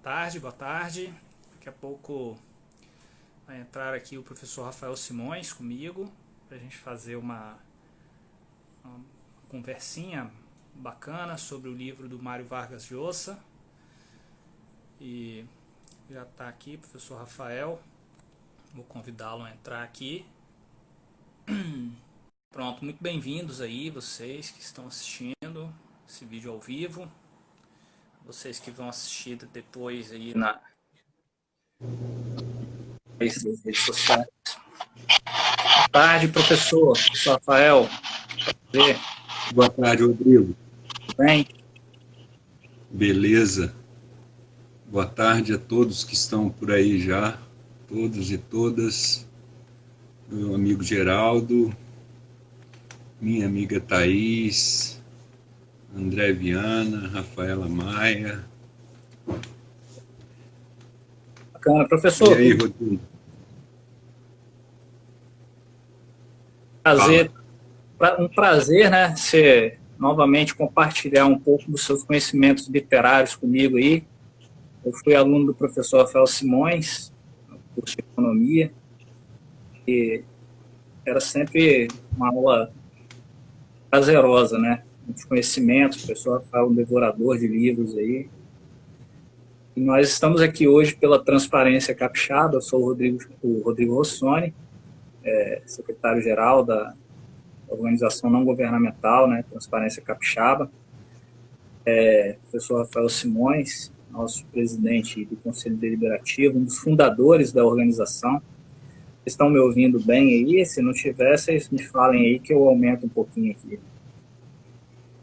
tarde, boa tarde. Daqui a pouco vai entrar aqui o professor Rafael Simões comigo para a gente fazer uma conversinha bacana sobre o livro do Mário Vargas Llosa. E já está aqui o professor Rafael. Vou convidá-lo a entrar aqui. Pronto, muito bem-vindos aí, vocês que estão assistindo esse vídeo ao vivo. Vocês que vão assistir depois aí nas redes sociais. Boa tarde, professor Rafael. Prazer. Boa tarde, Rodrigo. Tudo bem? Beleza. Boa tarde a todos que estão por aí já, todos e todas. Meu amigo Geraldo, minha amiga Thaís, André Viana, Rafaela Maia. Bacana, professor. E aí, Rodrigo? Um prazer, né, você novamente compartilhar um pouco dos seus conhecimentos literários comigo aí. Eu fui aluno do professor Rafael Simões, no curso de Economia, e era sempre uma aula prazerosa, né? Muitos conhecimentos, o professor Rafael é um devorador de livros aí. E nós estamos aqui hoje pela Transparência Capixaba. Eu sou o Rodrigo Rossoni, secretário-geral da organização não governamental, né, Transparência Capixaba. Professor Rafael Simões, nosso presidente do Conselho Deliberativo, um dos fundadores da organização. Vocês estão me ouvindo bem aí? Se não tiver, vocês me falem aí que eu aumento um pouquinho aqui.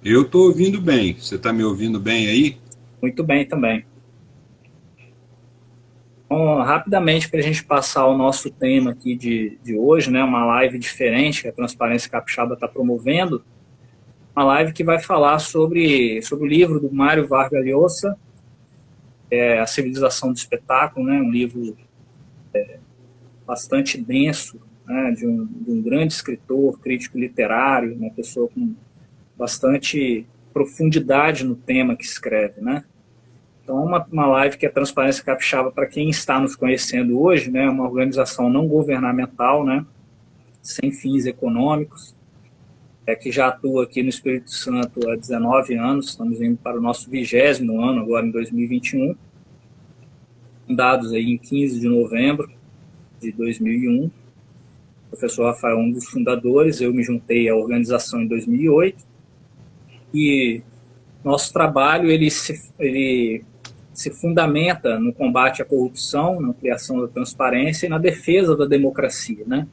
Eu estou ouvindo bem. Você está me ouvindo bem aí? Muito bem também. Então, rapidamente, para a gente passar o nosso tema aqui de hoje, né, uma live diferente que a Transparência Capixaba está promovendo, uma live que vai falar sobre o livro do Mário Vargas Llosa, A Civilização do Espetáculo, né, um livro bastante denso, né, de um grande escritor, crítico literário, uma pessoa com bastante profundidade no tema que escreve, né? Então, uma live que é Transparência Capixaba, para quem está nos conhecendo hoje, né, uma organização não governamental, né, sem fins econômicos, que já atua aqui no Espírito Santo há 19 anos, estamos indo para o nosso 20º ano, agora em 2021, fundados aí em 15 de novembro de 2001. O professor Rafael é um dos fundadores, eu me juntei à organização em 2008, e nosso trabalho ele se fundamenta no combate à corrupção, na ampliação da transparência e na defesa da democracia, né?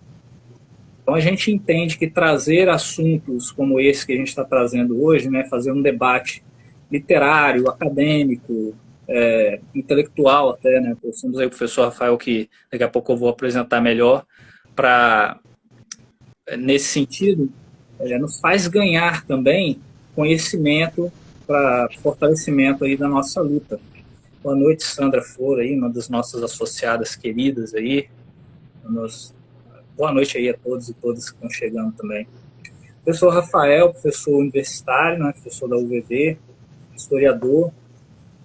Então a gente entende que trazer assuntos como esse que a gente está trazendo hoje, né, fazer um debate literário, acadêmico, intelectual até, né? Temos aí o professor Rafael, que daqui a pouco eu vou apresentar melhor, nesse sentido, nos faz ganhar também conhecimento para fortalecimento aí da nossa luta. Boa noite, Sandra Flor, aí, uma das nossas associadas queridas aí. Boa noite aí a todos e todas que estão chegando também. Professor Rafael, professor universitário, né, professor da UVV, historiador,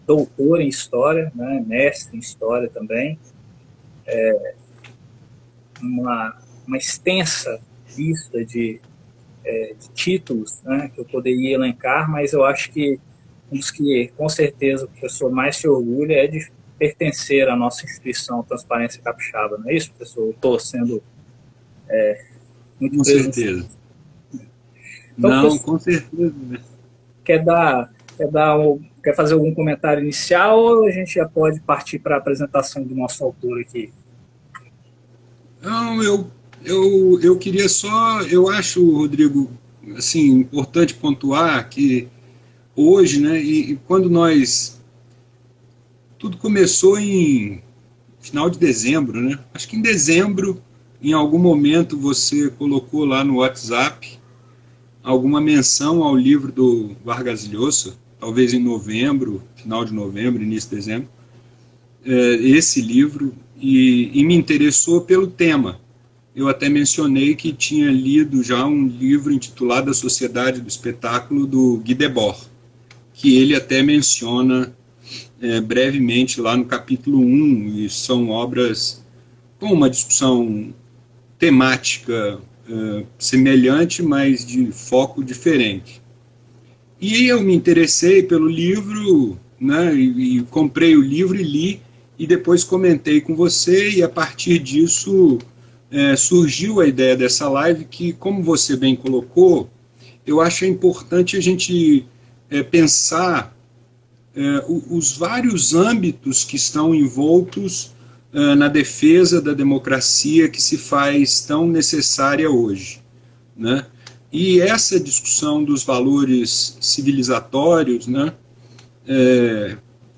doutor em História, né, mestre em História também. Uma extensa lista de títulos, né, que eu poderia elencar, mas eu acho que um dos que, com certeza, o professor mais se orgulha é de pertencer à nossa instituição Transparência Capixaba, não é isso, professor? Eu estou sendo muito com preso. Certeza. Então, não, professor, com certeza. Quer fazer algum comentário inicial ou a gente já pode partir para a apresentação do nosso autor aqui? Não, eu queria só, eu acho, Rodrigo, assim, importante pontuar que hoje, né, e quando tudo começou em final de dezembro, né, acho que em dezembro, em algum momento você colocou lá no WhatsApp alguma menção ao livro do Vargas Llosa, talvez em novembro, final de novembro, início de dezembro, esse livro, e me interessou pelo tema. Eu até mencionei que tinha lido já um livro intitulado A Sociedade do Espetáculo, do Guy Debord, que ele até menciona brevemente lá no capítulo 1, e são obras com uma discussão temática semelhante, mas de foco diferente. E eu me interessei pelo livro, né, e comprei o livro e li, e depois comentei com você, e a partir disso surgiu a ideia dessa live, que, como você bem colocou, eu acho importante a gente pensar os vários âmbitos que estão envoltos na defesa da democracia que se faz tão necessária hoje, né? E essa discussão dos valores civilizatórios, né,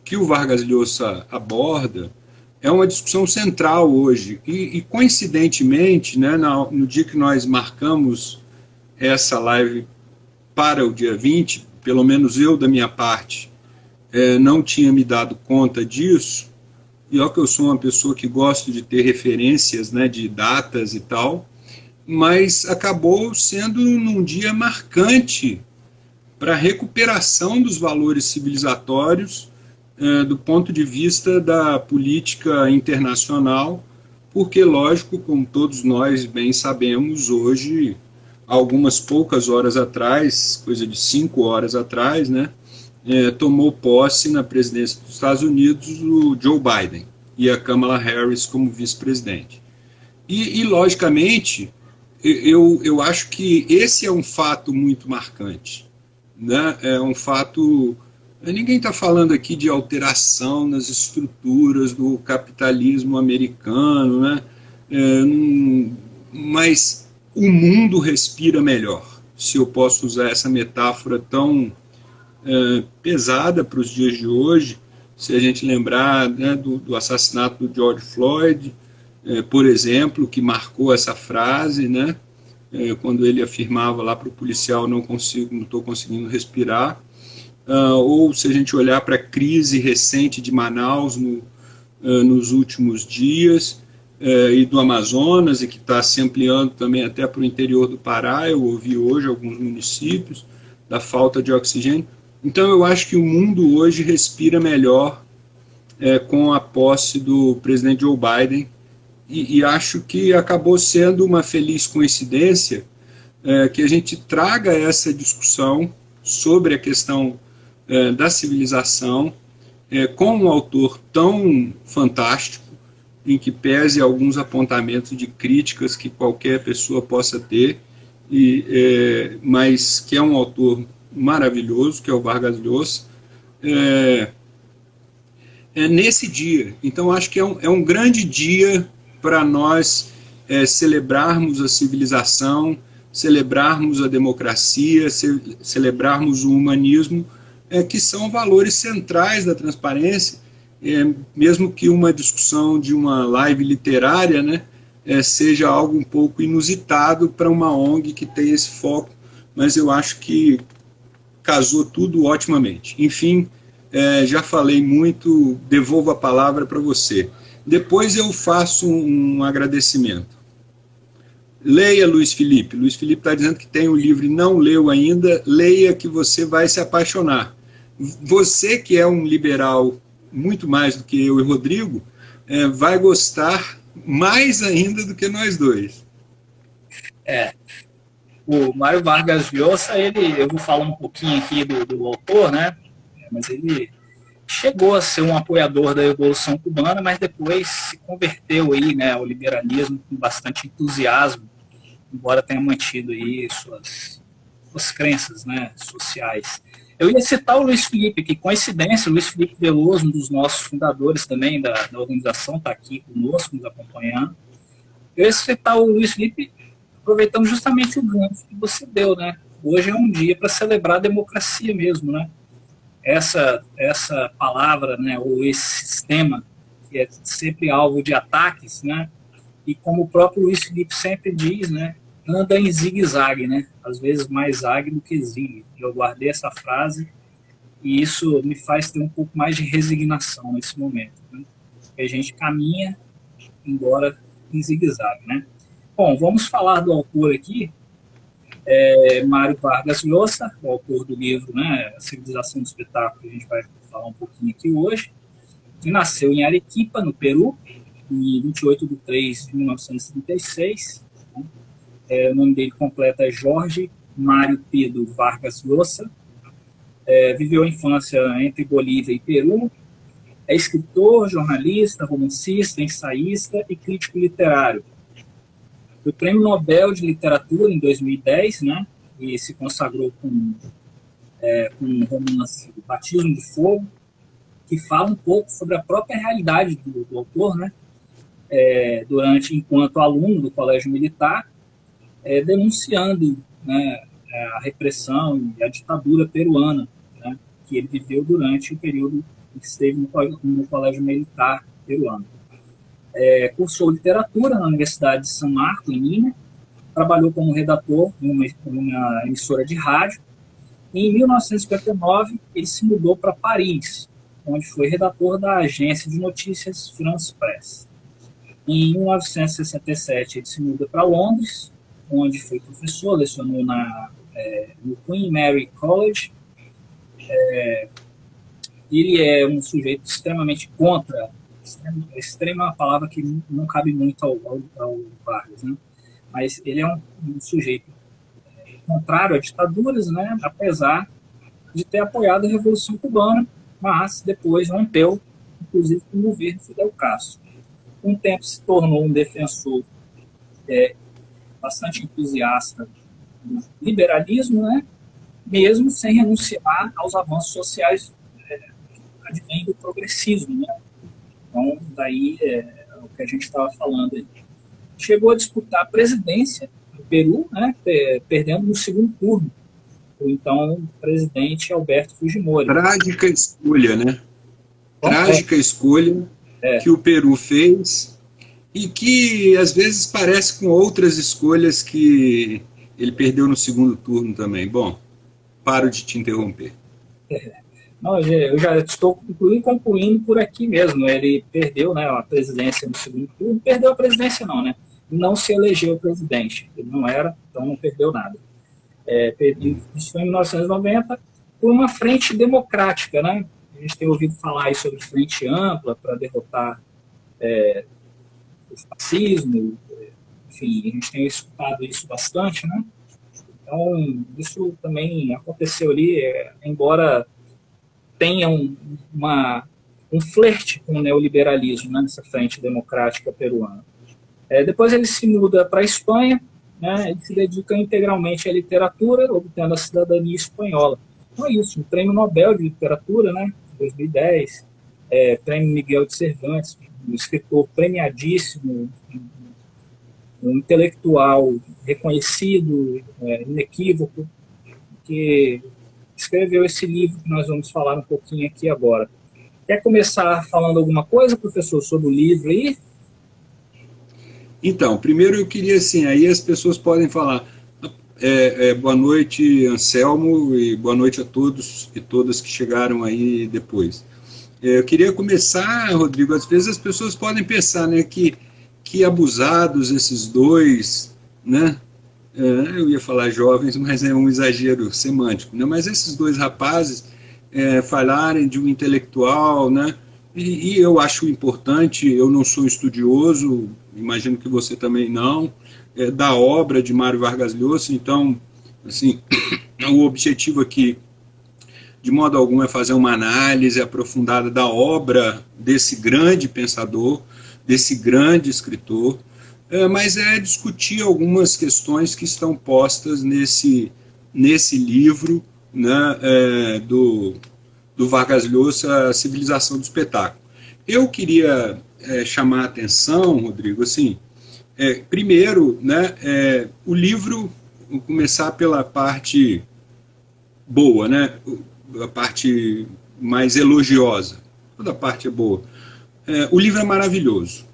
que o Vargas Llosa aborda, é uma discussão central hoje. E coincidentemente, né, no dia que nós marcamos essa live para o dia 20, pelo menos eu, da minha parte, não tinha me dado conta disso, e olha que eu sou uma pessoa que gosto de ter referências, né, de datas e tal, mas acabou sendo num dia marcante para a recuperação dos valores civilizatórios do ponto de vista da política internacional, porque, lógico, como todos nós bem sabemos, hoje, algumas poucas horas atrás, coisa de 5 horas atrás, né, tomou posse na presidência dos Estados Unidos o Joe Biden e a Kamala Harris como vice-presidente. E logicamente, eu acho que esse é um fato muito marcante, né? É um fato... Ninguém está falando aqui de alteração nas estruturas do capitalismo americano, né? Mas o mundo respira melhor, se eu posso usar essa metáfora tão pesada para os dias de hoje, se a gente lembrar, né, do assassinato do George Floyd, por exemplo, que marcou essa frase, né, quando ele afirmava lá para o policial: não estou conseguindo respirar, ou se a gente olhar para a crise recente de Manaus nos últimos dias, e do Amazonas, e que está se ampliando também até para o interior do Pará. Eu ouvi hoje alguns municípios da falta de oxigênio. Então eu acho que o mundo hoje respira melhor com a posse do presidente Joe Biden, e acho que acabou sendo uma feliz coincidência que a gente traga essa discussão sobre a questão da civilização com um autor tão fantástico, em que pese alguns apontamentos de críticas que qualquer pessoa possa ter, mas que é um autor maravilhoso, que é o Vargas Llosa, nesse dia. Então, acho que é um grande dia para nós celebrarmos a civilização, celebrarmos a democracia, celebrarmos o humanismo, que são valores centrais da transparência, mesmo que uma discussão de uma live literária, né, seja algo um pouco inusitado para uma ONG que tem esse foco, mas eu acho que casou tudo otimamente. Enfim, já falei muito, devolvo a palavra para você. Depois eu faço um agradecimento. Leia, Luiz Felipe. Luiz Felipe está dizendo que tem o livro e não leu ainda. Leia, que você vai se apaixonar. Você, que é um liberal muito mais do que eu e Rodrigo, vai gostar mais ainda do que nós dois. O Mário Vargas Llosa, eu vou falar um pouquinho aqui do autor, né? Mas ele chegou a ser um apoiador da Revolução Cubana, mas depois se converteu aí, né, ao liberalismo com bastante entusiasmo, embora tenha mantido aí suas crenças, né, sociais. Eu ia citar o Luiz Felipe, que coincidência, o Luiz Felipe Veloso, um dos nossos fundadores também da organização, está aqui conosco, nos acompanhando. Eu ia citar o Luiz Felipe aproveitando justamente o gancho que você deu, né? Hoje é um dia para celebrar a democracia mesmo, né? Essa palavra, né, ou esse sistema que é sempre alvo de ataques, né? E como o próprio Luiz Felipe sempre diz, né, anda em zigue-zague, né? Às vezes mais zague do que zigue. Eu guardei essa frase e isso me faz ter um pouco mais de resignação nesse momento, né? Porque a gente caminha, embora em zigue-zague, né? Bom, vamos falar do autor aqui. Mário Vargas Llosa, o autor do livro, né, A Civilização do Espetáculo, que a gente vai falar um pouquinho aqui hoje, que nasceu em Arequipa, no Peru, em 28 de 3 de 1936. Né? O nome dele completo é Jorge Mário Pedro Vargas Llosa. Viveu a infância entre Bolívia e Peru. É escritor, jornalista, romancista, ensaísta e crítico literário. Foi Prêmio Nobel de Literatura em 2010, né? E se consagrou com um romance Batismo de Fogo, que fala um pouco sobre a própria realidade do autor, né? Enquanto aluno do Colégio Militar, denunciando, né, a repressão e a ditadura peruana, né, que ele viveu durante o período em que esteve no Colégio Militar peruano. Cursou literatura na Universidade de São Marco, em Lima, trabalhou como redator em uma emissora de rádio, e em 1959 ele se mudou para Paris, onde foi redator da agência de notícias France Press. Em 1967 ele se muda para Londres, onde foi professor, lecionou no Queen Mary College. Ele é um sujeito extremamente contra, extrema é uma palavra que não cabe muito ao Vargas, né? Mas ele é um sujeito contrário a ditaduras, né? Apesar de ter apoiado a Revolução Cubana, mas depois rompeu, inclusive, com o governo Fidel Castro. Com o tempo se tornou um defensor bastante entusiasta do liberalismo, né? Mesmo sem renunciar aos avanços sociais advém do progressismo, né? Então, daí o que a gente estava falando aí. Chegou a disputar a presidência do Peru, né? Perdendo no segundo turno, o então presidente Alberto Fujimori. Trágica escolha, né? Trágica escolha que o Peru fez e que, às vezes, parece com outras escolhas que ele perdeu no segundo turno também. Bom, paro de te interromper. Não, eu já estou concluindo por aqui mesmo. Ele perdeu, né, a presidência no segundo turno. Perdeu a presidência não, né? Não se elegeu presidente. Ele não era, então não perdeu nada. Isso foi em 1990 por uma frente democrática, né? A gente tem ouvido falar aí sobre frente ampla para derrotar o fascismo. Enfim, a gente tem escutado isso bastante, né? Então, isso também aconteceu ali, embora tenha um flerte com o neoliberalismo, né, nessa frente democrática peruana. Depois ele se muda para a Espanha, né, ele se dedica integralmente à literatura, obtendo a cidadania espanhola. Então é isso, um Prêmio Nobel de Literatura, né, 2010, Prêmio Miguel de Cervantes, um escritor premiadíssimo, um intelectual reconhecido, inequívoco, que escreveu esse livro que nós vamos falar um pouquinho aqui agora. Quer começar falando alguma coisa, professor, sobre o livro aí? Então, primeiro eu queria, assim, aí as pessoas podem falar, boa noite, Anselmo, e boa noite a todos e todas que chegaram aí depois. Eu queria começar, Rodrigo, às vezes as pessoas podem pensar, né, que abusados esses dois, né, eu ia falar jovens, mas é um exagero semântico, né, mas esses dois rapazes falarem de um intelectual, né, e eu acho importante, eu não sou estudioso, imagino que você também não, da obra de Mário Vargas Llosa, então, assim, o objetivo aqui, de modo algum, é fazer uma análise aprofundada da obra desse grande pensador, desse grande escritor, mas é discutir algumas questões que estão postas nesse livro, né, do Vargas Llosa, A Civilização do Espetáculo. Eu queria chamar a atenção, Rodrigo, assim, primeiro, né, o livro, vou começar pela parte boa, né, a parte mais elogiosa, toda parte é boa. O livro é maravilhoso,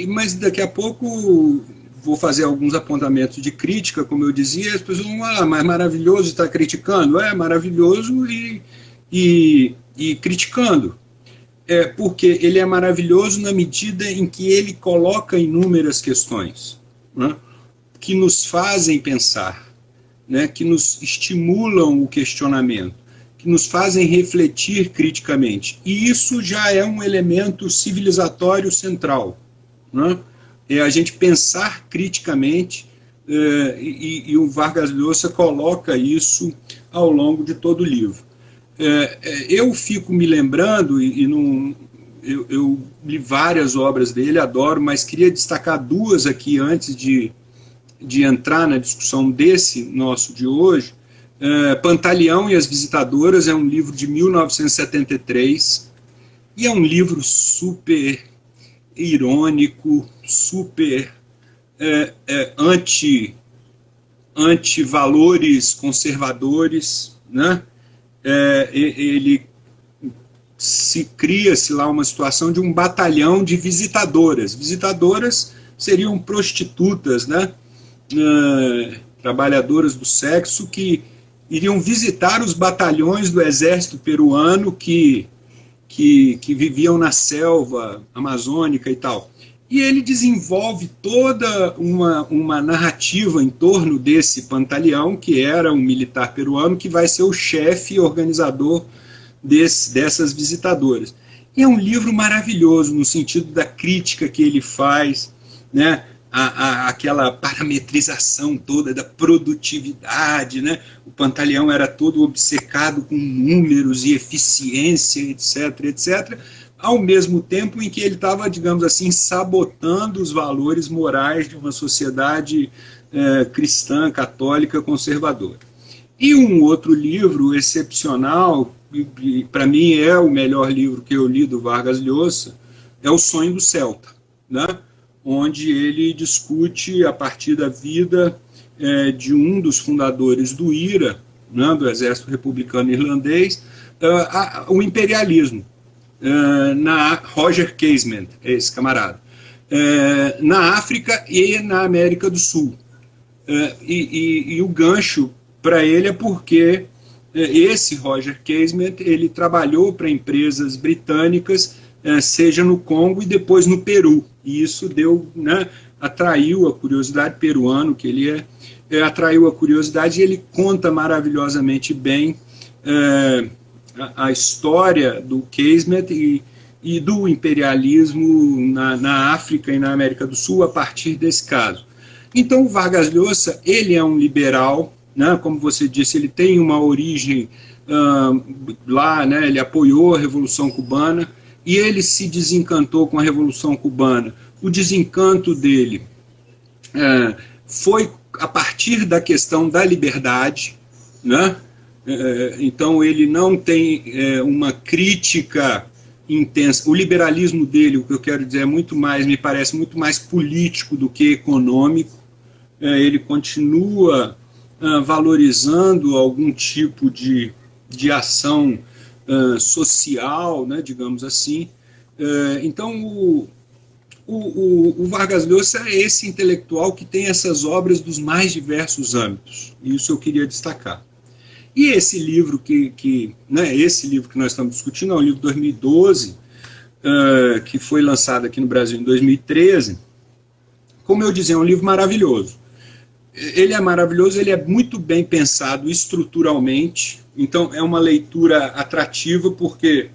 mas daqui a pouco vou fazer alguns apontamentos de crítica, como eu dizia, as pessoas vão, mas maravilhoso, está criticando? Maravilhoso e criticando. Porque ele é maravilhoso na medida em que ele coloca inúmeras questões, né? que nos fazem pensar, né, que nos estimulam o questionamento, que nos fazem refletir criticamente. E isso já é um elemento civilizatório central, né? É a gente pensar criticamente, e o Vargas Llosa coloca isso ao longo de todo o livro. Eu fico me lembrando, eu li várias obras dele, adoro, mas queria destacar duas aqui antes de entrar na discussão desse nosso de hoje. Pantaleão e as Visitadoras é um livro de 1973 e é um livro super irônico, super anti-valores conservadores, né? Ele cria-se lá uma situação de um batalhão de visitadoras. Visitadoras seriam prostitutas, né? Trabalhadoras do sexo que iriam visitar os batalhões do exército peruano que viviam na selva amazônica e tal. E ele desenvolve toda uma narrativa em torno desse Pantaleão, que era um militar peruano, que vai ser o chefe e organizador dessas visitadoras. E é um livro maravilhoso, no sentido da crítica que ele faz, né? Aquela parametrização toda da produtividade, né? O Pantaleão era todo obcecado com números e eficiência, etc., etc., ao mesmo tempo em que ele estava, digamos assim, sabotando os valores morais de uma sociedade cristã, católica, conservadora. E um outro livro excepcional, para mim é o melhor livro que eu li do Vargas Llosa, é O Sonho do Celta, né? Onde ele discute, a partir da vida de um dos fundadores do IRA, né, do Exército Republicano Irlandês, o imperialismo. Roger Casement, esse camarada, na África e na América do Sul. E o gancho para ele é porque esse Roger Casement, ele trabalhou para empresas britânicas, seja no Congo e depois no Peru, e isso deu, né, atraiu a curiosidade peruano, que ele atraiu a curiosidade, e ele conta maravilhosamente bem a história do Casement e do imperialismo na África e na América do Sul a partir desse caso. Então o Vargas Llosa, ele é um liberal, né, como você disse, ele tem uma origem lá, né, ele apoiou a Revolução Cubana, e ele se desencantou com a Revolução Cubana. O desencanto dele foi a partir da questão da liberdade, né? Então ele não tem uma crítica intensa. O liberalismo dele, o que eu quero dizer, me parece muito mais político do que econômico. Ele continua valorizando algum tipo de ação social, né, digamos assim. Então o Vargas Llosa é esse intelectual que tem essas obras dos mais diversos âmbitos. Isso eu queria destacar. E esse livro esse livro que nós estamos discutindo é um livro de 2012, que foi lançado aqui no Brasil em 2013. Como eu dizia, é um livro maravilhoso. Ele é maravilhoso, ele é muito bem pensado estruturalmente, então é uma leitura atrativa, porque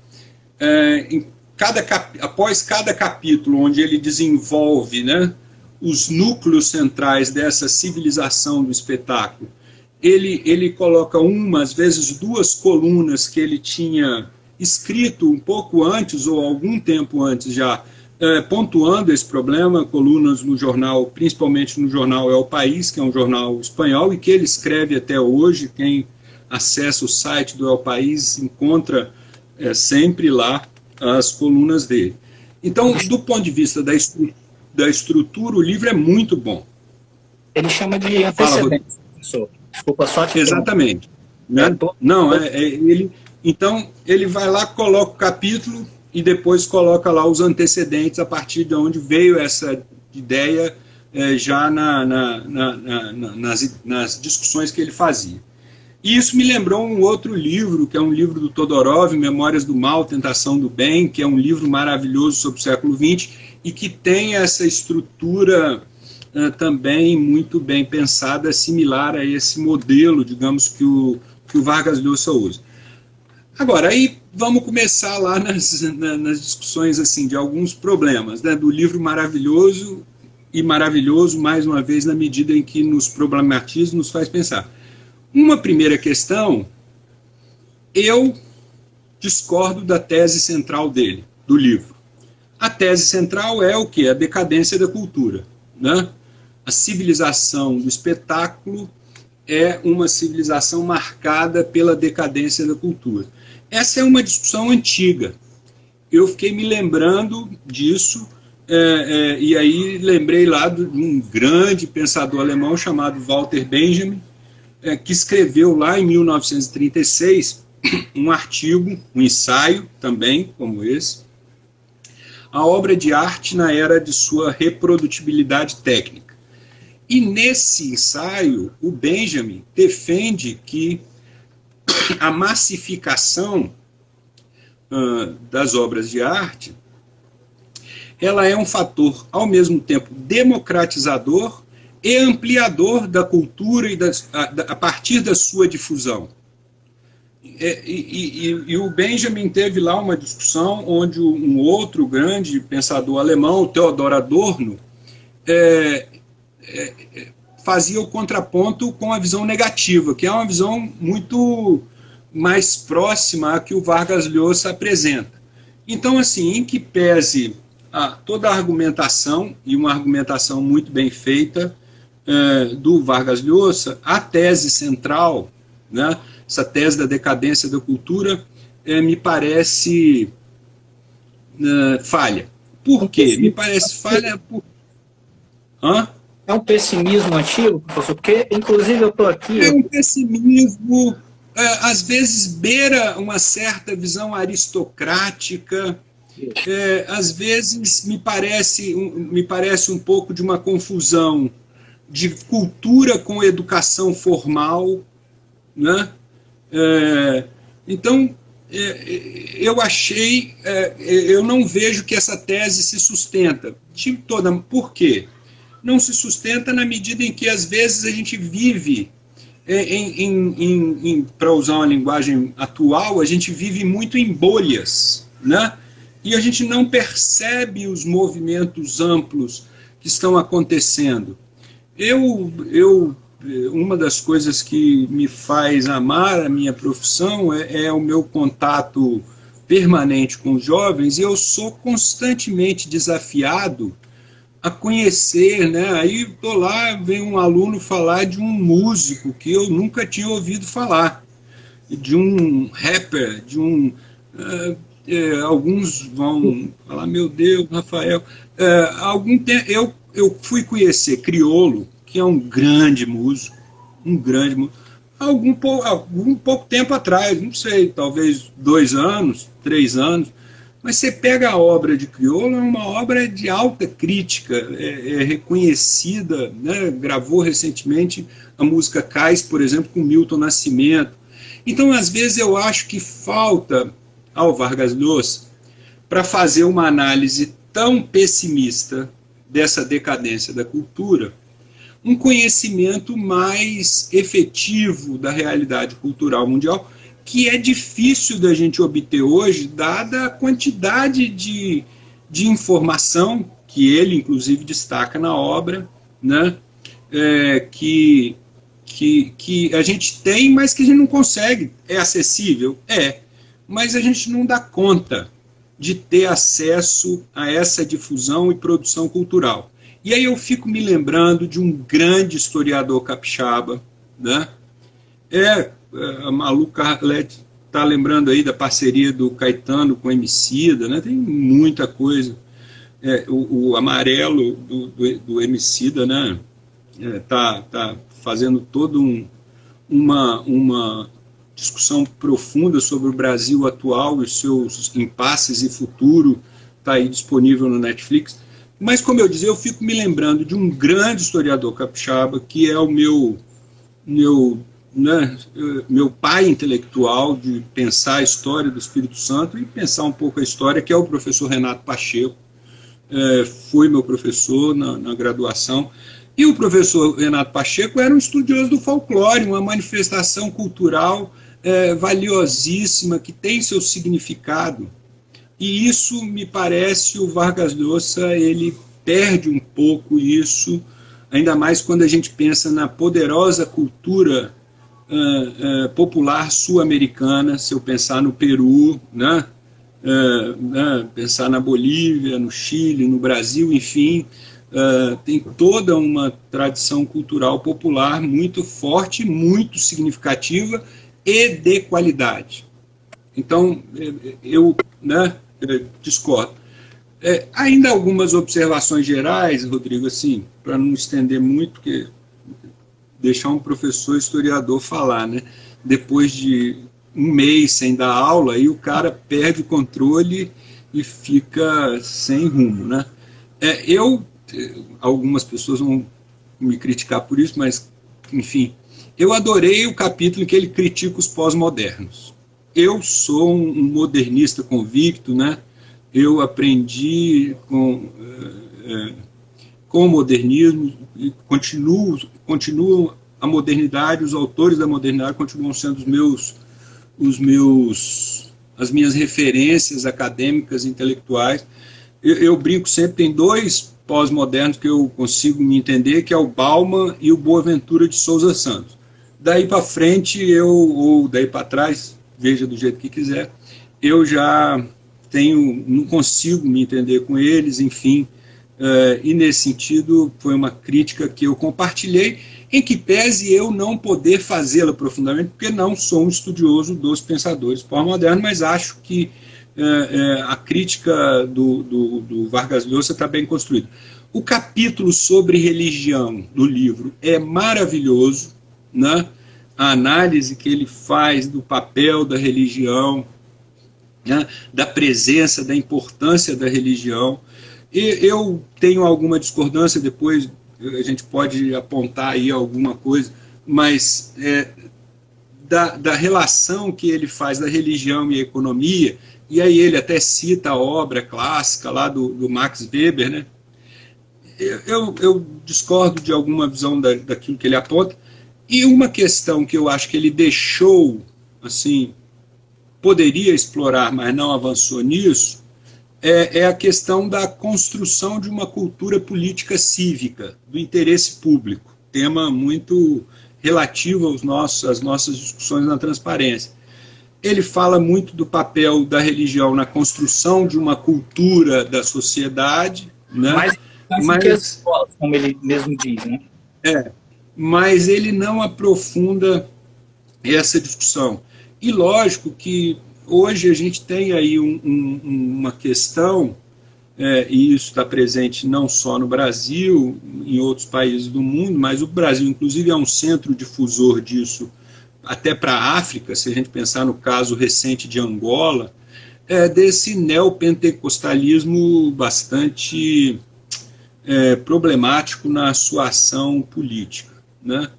após cada capítulo onde ele desenvolve, né, os núcleos centrais dessa civilização do espetáculo, ele coloca às vezes duas colunas que ele tinha escrito um pouco antes, ou algum tempo antes já, pontuando esse problema, colunas no jornal, principalmente no jornal El País, que é um jornal espanhol, e que ele escreve até hoje. Quem acessa o site do El País encontra sempre lá as colunas dele. Então, do ponto de vista da estrutura, o livro é muito bom. Ele chama de antecedentes, professor. Desculpa, só te exatamente. Né? Não, então, ele vai lá, coloca o capítulo e depois coloca lá os antecedentes a partir de onde veio essa ideia já nas discussões que ele fazia. E isso me lembrou um outro livro, que é um livro do Todorov, Memórias do Mal, Tentação do Bem, que é um livro maravilhoso sobre o século XX e que tem essa estrutura também muito bem pensada, similar a esse modelo, digamos, que o Vargas Llosa usa. Agora, aí vamos começar lá nas discussões assim, de alguns problemas, né, do livro maravilhoso, mais uma vez, na medida em que nos problematiza, nos faz pensar. Uma primeira questão, eu discordo da tese central dele, do livro. A tese central é o quê? A decadência da cultura, né? A civilização do espetáculo é uma civilização marcada pela decadência da cultura. Essa é uma discussão antiga. Eu fiquei me lembrando disso, e aí lembrei lá de um grande pensador alemão chamado Walter Benjamin, que escreveu lá em 1936 um artigo, um ensaio também, como esse, a obra de arte na era de sua reprodutibilidade técnica. E nesse ensaio, o Benjamin defende que a massificação das obras de arte, ela é um fator, ao mesmo tempo, democratizador e ampliador da cultura a partir da sua difusão. E o Benjamin teve lá uma discussão onde um outro grande pensador alemão, Theodor Adorno, fazia o contraponto com a visão negativa, que é uma visão muito mais próxima à que o Vargas Llosa apresenta. Então, assim, em que pese toda a argumentação, e uma argumentação muito bem feita, do Vargas Llosa, a tese central, né, essa tese da decadência da cultura, me parece falha. Por quê? Me parece falha por... É um pessimismo antigo, professor? Porque, inclusive, eu estou aqui... É um pessimismo, às vezes beira uma certa visão aristocrática, às vezes me parece um pouco de uma confusão de cultura com educação formal, né? Então, eu não vejo que essa tese se sustenta. Por quê? Não se sustenta na medida em que, às vezes, a gente vive, para usar uma linguagem atual, a gente vive muito em bolhas, né? E a gente não percebe os movimentos amplos que estão acontecendo. Uma das coisas que me faz amar a minha profissão é o meu contato permanente com os jovens, e eu sou constantemente desafiado a conhecer, né? Aí estou lá, vem um aluno falar de um músico que eu nunca tinha ouvido falar, de um rapper, alguns vão falar, meu Deus, Rafael, eu fui conhecer Criolo, que é um grande músico, algum pouco tempo atrás, não sei, talvez 2 anos, 3 anos, mas você pega a obra de Criolo, é uma obra de alta crítica, é reconhecida, né? Gravou recentemente a música Cais, por exemplo, com Milton Nascimento. Então, às vezes, eu acho que falta ao Vargas Llosa para fazer uma análise tão pessimista dessa decadência da cultura, um conhecimento mais efetivo da realidade cultural mundial, que é difícil da gente obter hoje, dada a quantidade de informação que ele, inclusive, destaca na obra, né? Que a gente tem, mas que a gente não consegue. É acessível? Mas a gente não dá conta de ter acesso a essa difusão e produção cultural. E aí eu fico me lembrando de um grande historiador capixaba, né? A Malu Carletti está lembrando aí da parceria do Caetano com o Emicida, né? Tem muita coisa. O Amarelo do Emicida, né? Tá fazendo toda uma discussão profunda sobre o Brasil atual e os seus impasses e futuro, está aí disponível no Netflix. Mas, como eu dizia, eu fico me lembrando de um grande historiador capixaba, que é o meu pai intelectual de pensar a história do Espírito Santo e pensar um pouco a história, que é o professor Renato Pacheco. Foi meu professor na graduação. E o professor Renato Pacheco era um estudioso do folclore, uma manifestação cultural valiosíssima, que tem seu significado. E isso, me parece, o Vargas Llosa, ele perde um pouco isso, ainda mais quando a gente pensa na poderosa cultura popular sul-americana, se eu pensar no Peru, né? Pensar na Bolívia, no Chile, no Brasil, enfim, tem toda uma tradição cultural popular muito forte, muito significativa e de qualidade. Então, eu discordo. Ainda algumas observações gerais, Rodrigo, assim, para não estender muito, porque deixar um professor historiador falar, né? Depois de um mês sem dar aula, aí o cara perde o controle e fica sem rumo, né? Algumas pessoas vão me criticar por isso, mas, enfim, eu adorei o capítulo em que ele critica os pós-modernos. Eu sou um modernista convicto, né? Eu aprendi com o modernismo e continuo a modernidade, os autores da modernidade continuam sendo as minhas referências acadêmicas, intelectuais. Eu brinco sempre, tem dois pós-modernos que eu consigo me entender, que é o Bauman e o Boaventura de Souza Santos. Daí para frente, ou daí para trás, veja do jeito que quiser, eu já não consigo me entender com eles, enfim, e nesse sentido foi uma crítica que eu compartilhei, em que pese eu não poder fazê-la profundamente, porque não sou um estudioso dos pensadores pós-modernos, mas acho que a crítica do Vargas Llosa está bem construída. O capítulo sobre religião do livro é maravilhoso, né? A análise que ele faz do papel da religião, né? Da presença, da importância da religião. E eu tenho alguma discordância, depois a gente pode apontar aí alguma coisa, mas da relação que ele faz da religião e economia, e aí ele até cita a obra clássica lá do Max Weber, né? Eu discordo de alguma visão daquilo que ele aponta, e uma questão que eu acho que ele deixou, assim, poderia explorar, mas não avançou nisso, é a questão da construção de uma cultura política cívica, do interesse público, tema muito relativo às nossas discussões na transparência. Ele fala muito do papel da religião na construção de uma cultura da sociedade, né? Mas que as escolas, como ele mesmo diz, né? Mas ele não aprofunda essa discussão. E lógico que hoje a gente tem aí uma questão, e isso está presente não só no Brasil, em outros países do mundo, mas o Brasil, inclusive, é um centro difusor disso, até para a África, se a gente pensar no caso recente de Angola, desse neopentecostalismo bastante problemático na sua ação política, né?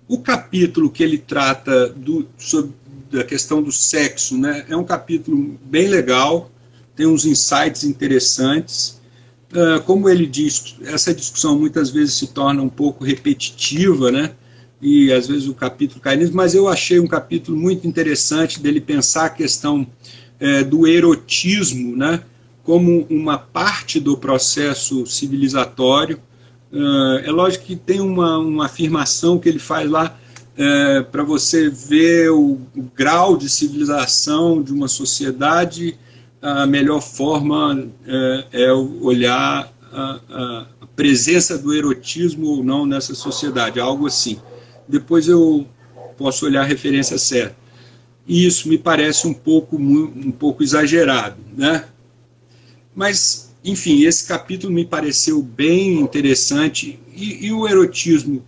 O capítulo que ele trata sobre a questão do sexo, né, é um capítulo bem legal, tem uns insights interessantes. Como ele diz, essa discussão muitas vezes se torna um pouco repetitiva, né, e às vezes o capítulo cai nisso, mas eu achei um capítulo muito interessante dele pensar a questão do erotismo, né, como uma parte do processo civilizatório. É lógico que tem uma afirmação que ele faz lá, para você ver o grau de civilização de uma sociedade, a melhor forma é olhar a presença do erotismo ou não nessa sociedade, algo assim. Depois eu posso olhar a referência certa. E isso me parece um pouco exagerado, né? Mas, enfim, esse capítulo me pareceu bem interessante, e o erotismo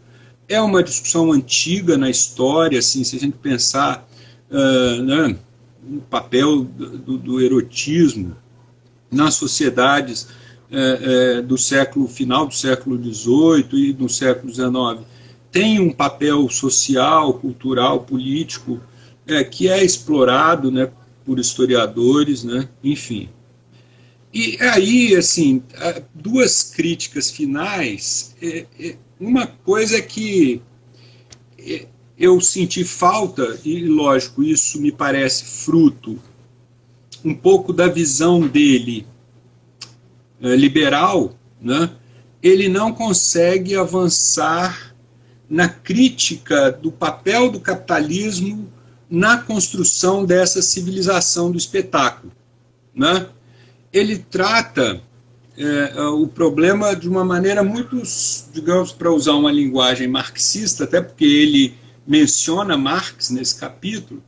é uma discussão antiga na história, assim, se a gente pensar né, no papel do erotismo nas sociedades do final do século XVIII e do século XIX. Tem um papel social, cultural, político, que é explorado, né, por historiadores, né, enfim. E aí, assim, duas críticas finais. uma coisa que eu senti falta, e lógico, isso me parece fruto um pouco da visão dele liberal, né? Ele não consegue avançar na crítica do papel do capitalismo na construção dessa civilização do espetáculo, né? Ele trata o problema de uma maneira muito, digamos, para usar uma linguagem marxista, até porque ele menciona Marx nesse capítulo,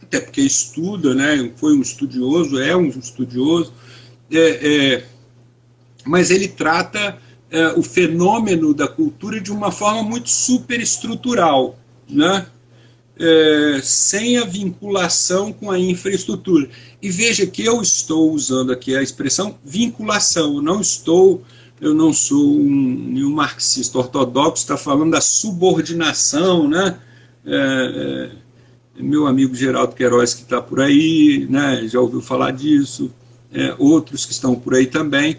até porque estuda, né? Foi um estudioso, é um estudioso, mas ele trata o fenômeno da cultura de uma forma muito superestrutural, né? Sem a vinculação com a infraestrutura. E veja que eu estou usando aqui a expressão vinculação, eu não sou nenhum marxista ortodoxo, está falando da subordinação, né? Meu amigo Geraldo Queiroz, que está por aí, né, já ouviu falar disso, outros que estão por aí também.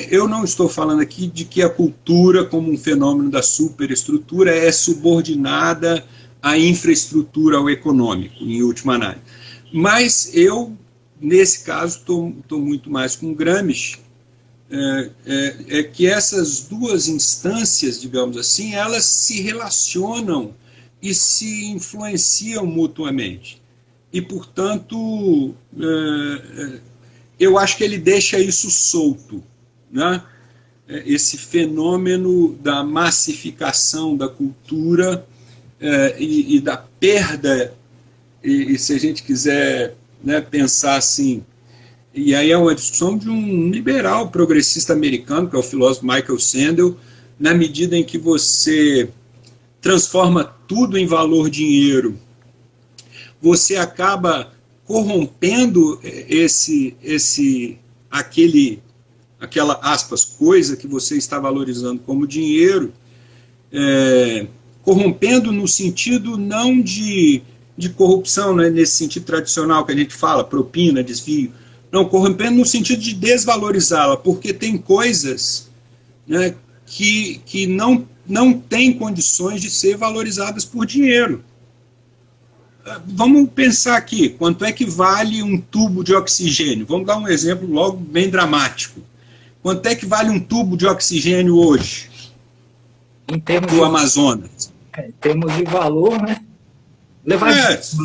Eu não estou falando aqui de que a cultura, como um fenômeno da superestrutura, é subordinada à infraestrutura, ao econômico, em última análise. Mas eu, nesse caso, estou muito mais com Gramsci, que essas duas instâncias, digamos assim, elas se relacionam e se influenciam mutuamente. E, portanto, eu acho que ele deixa isso solto, né? Esse fenômeno da massificação da cultura e da perda, e se a gente quiser, né, pensar assim, e aí é uma discussão de um liberal progressista americano, que é o filósofo Michael Sandel, na medida em que você transforma tudo em valor dinheiro, você acaba corrompendo aquela, aspas, coisa que você está valorizando como dinheiro, corrompendo no sentido não de corrupção, né, nesse sentido tradicional que a gente fala, propina, desvio, não, corrompendo no sentido de desvalorizá-la, porque tem coisas, né, que não têm condições de ser valorizadas por dinheiro. Vamos pensar aqui, quanto é que vale um tubo de oxigênio? Vamos dar um exemplo logo bem dramático. Quanto é que vale um tubo de oxigênio hoje do Amazonas? Em termos de valor, né?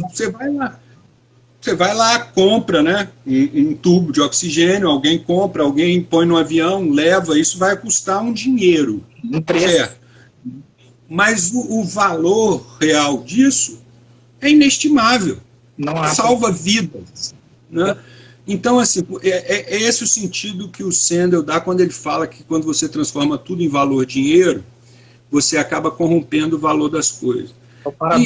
Você vai lá, compra, né, um tubo de oxigênio, alguém compra, alguém põe no avião, leva, isso vai custar um dinheiro. Um preço. Certo. Mas o valor real disso é inestimável. Salva vidas, né? Então, assim, é esse o sentido que o Sandel dá quando ele fala que quando você transforma tudo em valor dinheiro, você acaba corrompendo o valor das coisas.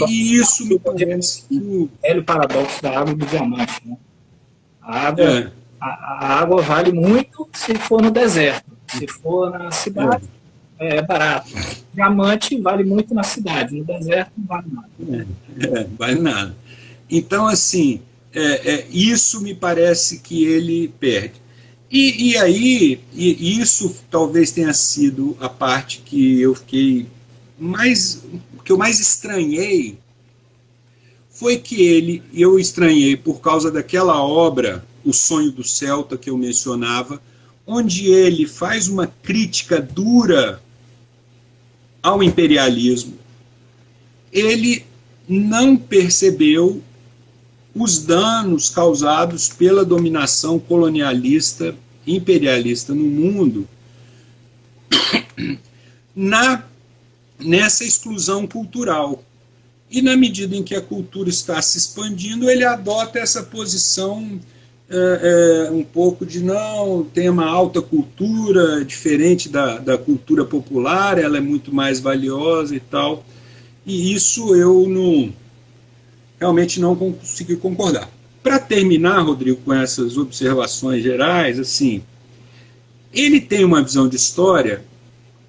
E isso me parece que é o paradoxo da água e do diamante, né? A água vale muito se for no deserto. Se for na cidade, é barato. Diamante vale muito na cidade, no deserto não vale nada. Vale nada. Então, assim, isso me parece que ele perde. E aí, isso talvez tenha sido a parte que eu fiquei que eu mais estranhei, foi que eu estranhei por causa daquela obra, O Sonho do Celta, que eu mencionava, onde ele faz uma crítica dura ao imperialismo. Ele não percebeu os danos causados pela dominação colonialista, imperialista no mundo, nessa exclusão cultural. E na medida em que a cultura está se expandindo, ele adota essa posição um pouco de não, tem uma alta cultura, diferente da cultura popular, ela é muito mais valiosa e tal. E isso eu realmente não consegui concordar. Para terminar, Rodrigo, com essas observações gerais, assim, ele tem uma visão de história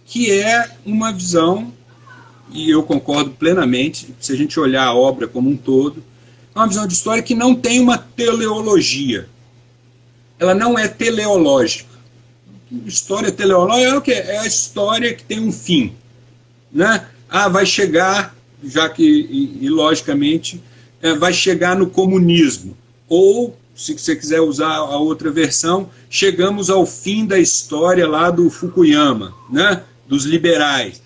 que é uma visão, e eu concordo plenamente, se a gente olhar a obra como um todo, é uma visão de história que não tem uma teleologia. Ela não é teleológica. História teleológica é o quê? É a história que tem um fim. né? Vai chegar, já que, e logicamente, vai chegar no comunismo. Ou, se você quiser usar a outra versão, chegamos ao fim da história lá do Fukuyama, né? Dos liberais.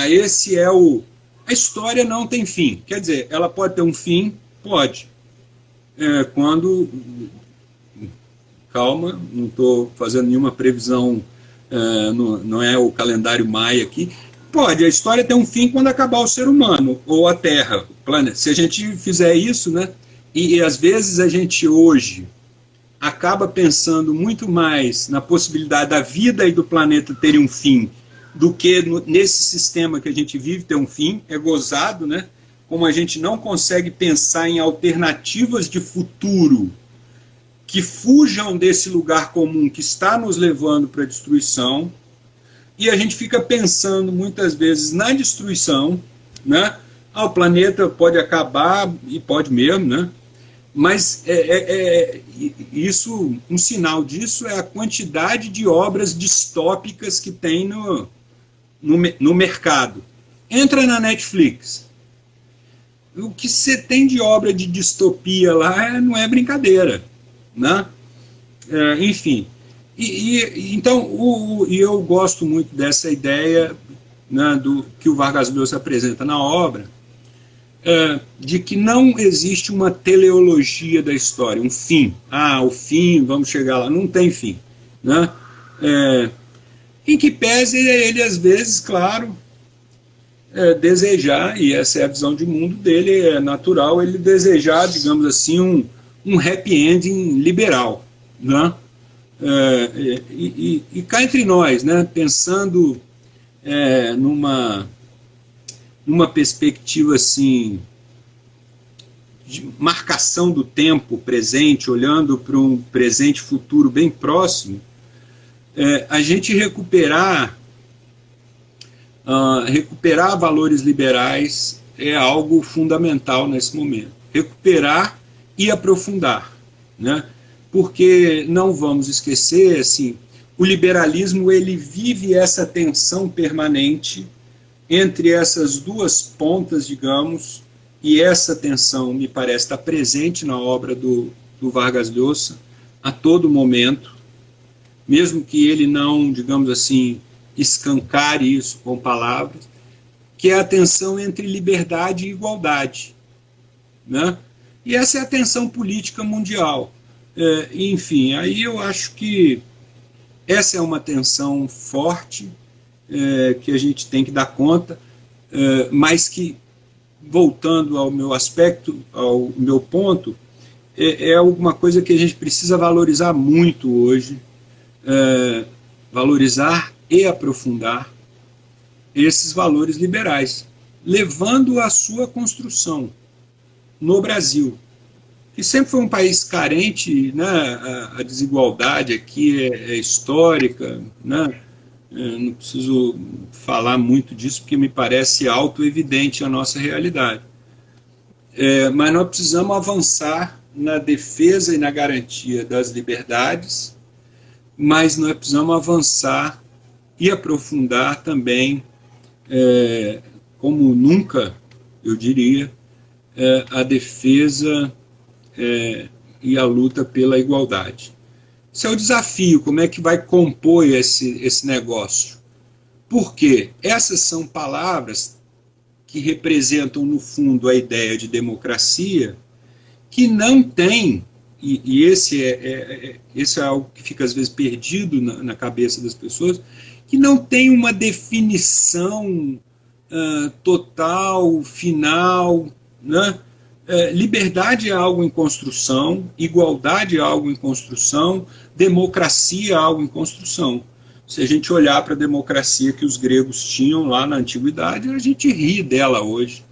Esse é o... A história não tem fim. Quer dizer, ela pode ter um fim? Pode. Quando... Calma, não estou fazendo nenhuma previsão, não é o calendário maia aqui. Pode, a história tem um fim quando acabar o ser humano, ou a Terra, o planeta. Se a gente fizer isso, né? E às vezes a gente hoje acaba pensando muito mais na possibilidade da vida e do planeta terem um fim do que nesse sistema que a gente vive ter um fim. É gozado, né? Como a gente não consegue pensar em alternativas de futuro que fujam desse lugar comum que está nos levando para a destruição, e a gente fica pensando muitas vezes na destruição, né? O planeta pode acabar, e pode mesmo, né? Mas isso, um sinal disso é a quantidade de obras distópicas que tem no mercado. Entra na Netflix. O que você tem de obra de distopia lá não é brincadeira, né? Enfim. Então, eu gosto muito dessa ideia, né, que o Vargas Llosa apresenta na obra, de que não existe uma teleologia da história, um fim. O fim, vamos chegar lá. Não tem fim, né? Em que pese ele, às vezes, claro, desejar, e essa é a visão de mundo dele, é natural ele desejar, digamos assim, um happy ending liberal, né? E cá entre nós, né, pensando numa perspectiva assim, de marcação do tempo presente, olhando para um presente futuro bem próximo, a gente recuperar valores liberais é algo fundamental nesse momento. Recuperar e aprofundar, né? Porque não vamos esquecer, assim, o liberalismo ele vive essa tensão permanente entre essas duas pontas, digamos, e essa tensão me parece estar presente na obra do Vargas Llosa a todo momento, mesmo que ele não, digamos assim, escancare isso com palavras, que é a tensão entre liberdade e igualdade, né? E essa é a tensão política mundial. Enfim, aí eu acho que essa é uma tensão forte que a gente tem que dar conta, mas que, voltando ao meu aspecto, ao meu ponto, é alguma coisa que a gente precisa valorizar muito hoje, valorizar e aprofundar esses valores liberais, levando a sua construção no Brasil, que sempre foi um país carente, né? A desigualdade aqui é histórica, né? Não preciso falar muito disso, porque me parece auto-evidente a nossa realidade. Mas nós precisamos avançar na defesa e na garantia das liberdades, mas nós precisamos avançar e aprofundar também, como nunca, eu diria, a defesa e a luta pela igualdade. Esse é o desafio, como é que vai compor esse negócio. Porque essas são palavras que representam, no fundo, a ideia de democracia, que não tem, e esse é algo que fica às vezes perdido na cabeça das pessoas, que não tem uma definição total, final, né? Liberdade é algo em construção, igualdade é algo em construção, democracia é algo em construção. Se a gente olhar para a democracia que os gregos tinham lá na antiguidade, a gente ri dela hoje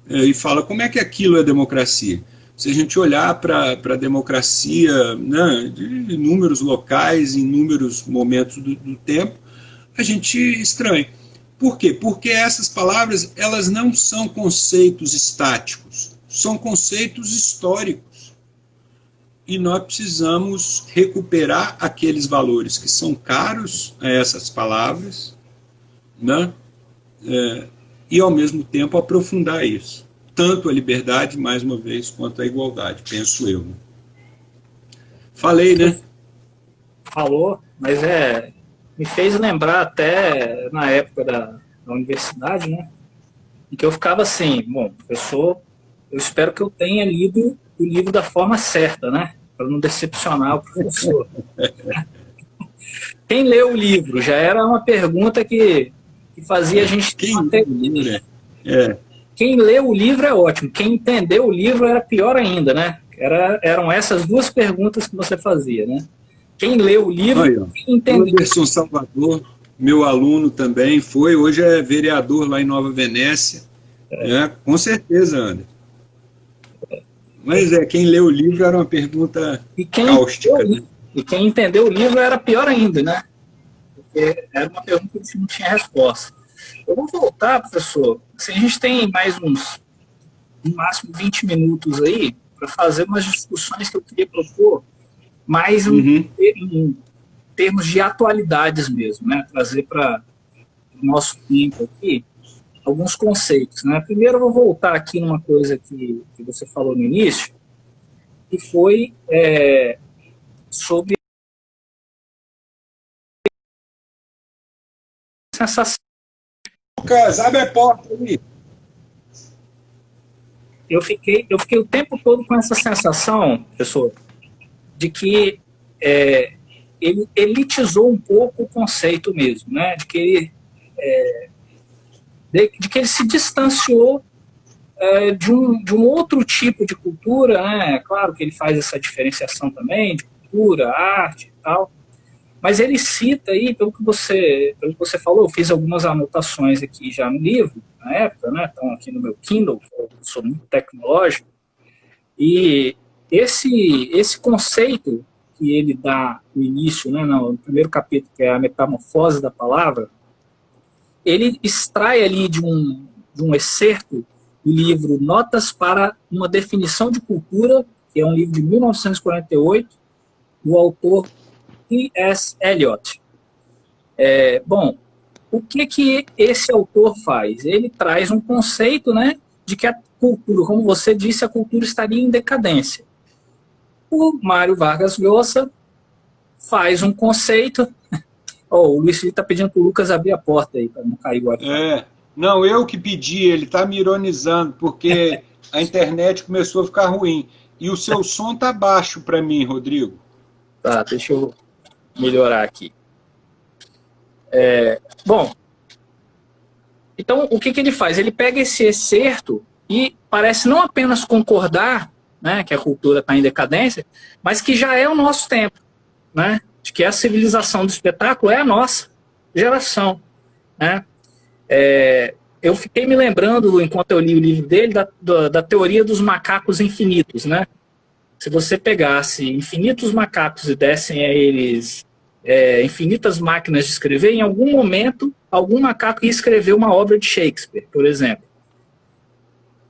e fala, como é que aquilo é democracia? Se a gente olhar para a democracia, né, de inúmeros locais, em inúmeros momentos do tempo, a gente estranha. Por quê? Porque essas palavras elas não são conceitos estáticos, são conceitos históricos. E nós precisamos recuperar aqueles valores que são caros a essas palavras, né? e, ao mesmo tempo, aprofundar isso. Tanto a liberdade, mais uma vez, quanto a igualdade, penso eu. Né? Falei, né? Falou, mas me fez lembrar até na época da universidade, né? E que eu ficava assim, bom, professor, eu espero que eu tenha lido o livro da forma certa, né? Para não decepcionar o professor. Quem leu o livro? Já era uma pergunta que fazia a gente... Quem leu o livro Quem leu o livro é ótimo. Quem entendeu o livro era pior ainda, né? Eram essas duas perguntas que você fazia, né? Quem leu o livro, quem entendeu. Anderson Salvador, meu aluno também foi, hoje é vereador lá em Nova Venécia. Com certeza, Anderson. Mas quem leu o livro era uma pergunta cáustica. Né? E quem entendeu o livro era pior ainda, né? Porque era uma pergunta que não tinha resposta. Eu vou voltar, professor. Assim, a gente tem mais no máximo 20 minutos aí, para fazer umas discussões que eu queria propor, mais em termos de atualidades mesmo, né? Trazer para o nosso tempo aqui alguns conceitos, né? Primeiro eu vou voltar aqui numa coisa que você falou no início, que foi sobre sensação. Lucas, abre a porta aí. Eu fiquei o tempo todo com essa sensação, professor, de que ele elitizou um pouco o conceito mesmo, né? De que ele se distanciou de um outro tipo de cultura, né? Claro que ele faz essa diferenciação também de cultura, arte e tal, mas ele cita aí, pelo que você falou, eu fiz algumas anotações aqui já no livro, na época, né? Estão aqui no meu Kindle, eu sou muito tecnológico, e esse conceito que ele dá no início, né, no primeiro capítulo, que é a metamorfose da palavra, ele extrai ali de um excerto do livro Notas para uma Definição de Cultura, que é um livro de 1948, do autor T.S. Eliot. Bom, o que esse autor faz? Ele traz um conceito, né, de que a cultura, como você disse, a cultura estaria em decadência. O Mário Vargas Llosa faz um conceito... o Luiz Felipe está pedindo para o Lucas abrir a porta aí, para não cair o Wi-Fi. Não, eu que pedi, ele está me ironizando, porque a internet começou a ficar ruim. E o seu som está baixo para mim, Rodrigo. Tá, deixa eu melhorar aqui. Bom, então o que ele faz? Ele pega esse excerto e parece não apenas concordar, né, que a cultura está em decadência, mas que já é o nosso tempo, né, de que a civilização do espetáculo é a nossa geração, né. Eu fiquei me lembrando, enquanto eu li o livro dele, da teoria dos macacos infinitos, né. Se você pegasse infinitos macacos e dessem a eles infinitas máquinas de escrever, em algum momento, algum macaco ia escrever uma obra de Shakespeare, por exemplo.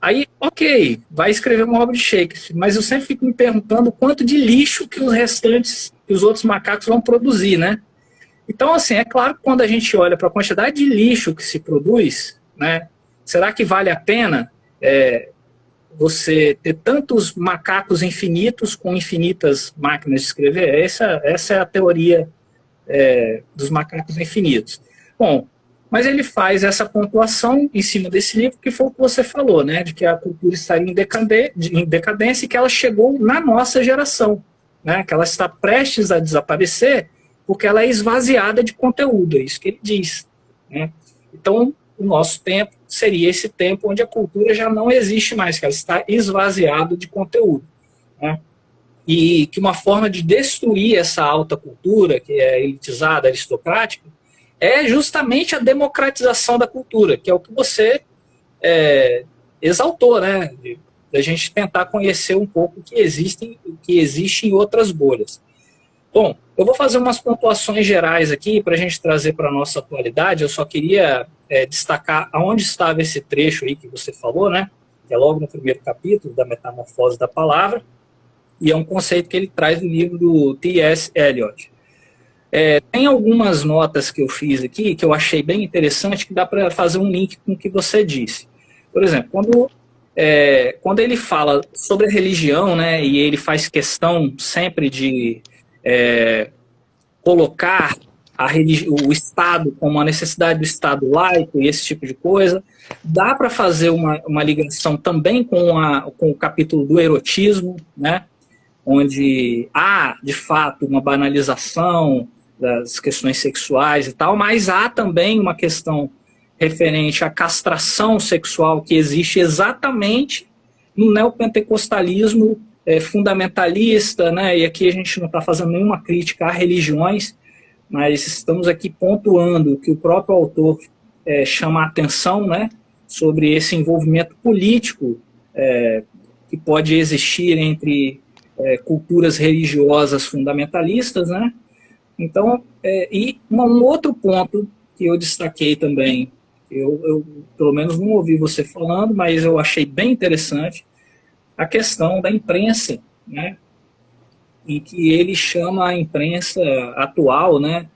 Aí, ok, vai escrever uma obra de Shakespeare, mas eu sempre fico me perguntando o quanto de lixo que os outros macacos vão produzir, né? Então, assim, é claro que quando a gente olha para a quantidade de lixo que se produz, né, será que vale a pena você ter tantos macacos infinitos com infinitas máquinas de escrever? Essa é a teoria dos macacos infinitos. Bom, mas ele faz essa pontuação em cima desse livro, que foi o que você falou, né, de que a cultura estaria em decadência e que ela chegou na nossa geração, né, que ela está prestes a desaparecer porque ela é esvaziada de conteúdo, é isso que ele diz, né? Então, o nosso tempo seria esse tempo onde a cultura já não existe mais, que ela está esvaziada de conteúdo, né? E que uma forma de destruir essa alta cultura, que é elitizada, aristocrática, é justamente a democratização da cultura, que é o que você exaltou, né? Da gente tentar conhecer um pouco o que existe em outras bolhas. Bom, eu vou fazer umas pontuações gerais aqui para a gente trazer para a nossa atualidade. Eu só queria destacar aonde estava esse trecho aí que você falou, né? Que é logo no primeiro capítulo da Metamorfose da Palavra, e é um conceito que ele traz do livro do T.S. Eliot. Tem algumas notas que eu fiz aqui que eu achei bem interessante, que dá para fazer um link com o que você disse. Por exemplo, quando ele fala sobre a religião, né, e ele faz questão sempre de colocar o Estado como a necessidade do Estado laico e esse tipo de coisa, dá para fazer uma ligação também com o capítulo do erotismo, né, onde há, de fato, uma banalização das questões sexuais e tal, mas há também uma questão referente à castração sexual que existe exatamente no neopentecostalismo fundamentalista, né? E aqui a gente não está fazendo nenhuma crítica a religiões, mas estamos aqui pontuando que o próprio autor chama a atenção, né, sobre esse envolvimento político que pode existir entre culturas religiosas fundamentalistas, né? Então, e um outro ponto que eu destaquei também, eu pelo menos não ouvi você falando, mas eu achei bem interessante, a questão da imprensa, né? E que ele chama a imprensa atual, né,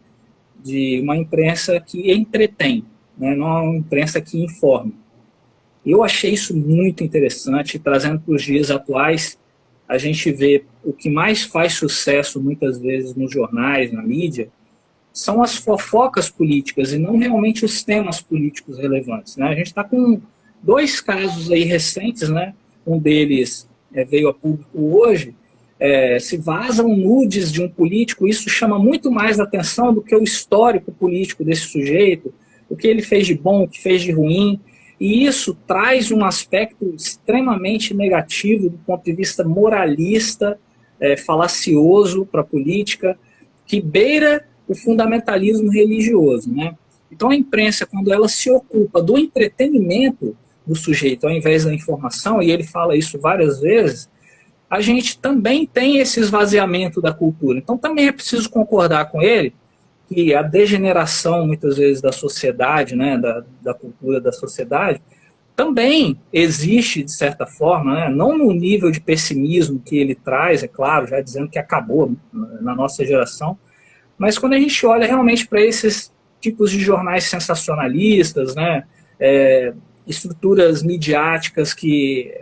de uma imprensa que entretém, né, não é uma imprensa que informa. Eu achei isso muito interessante, trazendo para os dias atuais. A gente vê o que mais faz sucesso muitas vezes nos jornais, na mídia, são as fofocas políticas e não realmente os temas políticos relevantes, né? A gente está com dois casos aí recentes, né? Um deles veio a público hoje. Se vazam nudes de um político, isso chama muito mais atenção do que o histórico político desse sujeito, o que ele fez de bom, o que fez de ruim. E isso traz um aspecto extremamente negativo do ponto de vista moralista, falacioso para a política, que beira o fundamentalismo religioso, né? Então a imprensa, quando ela se ocupa do entretenimento do sujeito, ao invés da informação, e ele fala isso várias vezes, a gente também tem esse esvaziamento da cultura. Então também é preciso concordar com ele que a degeneração, muitas vezes, da sociedade, né, da cultura da sociedade, também existe, de certa forma, né, não no nível de pessimismo que ele traz, é claro, já dizendo que acabou na nossa geração, mas quando a gente olha realmente para esses tipos de jornais sensacionalistas, né, estruturas midiáticas que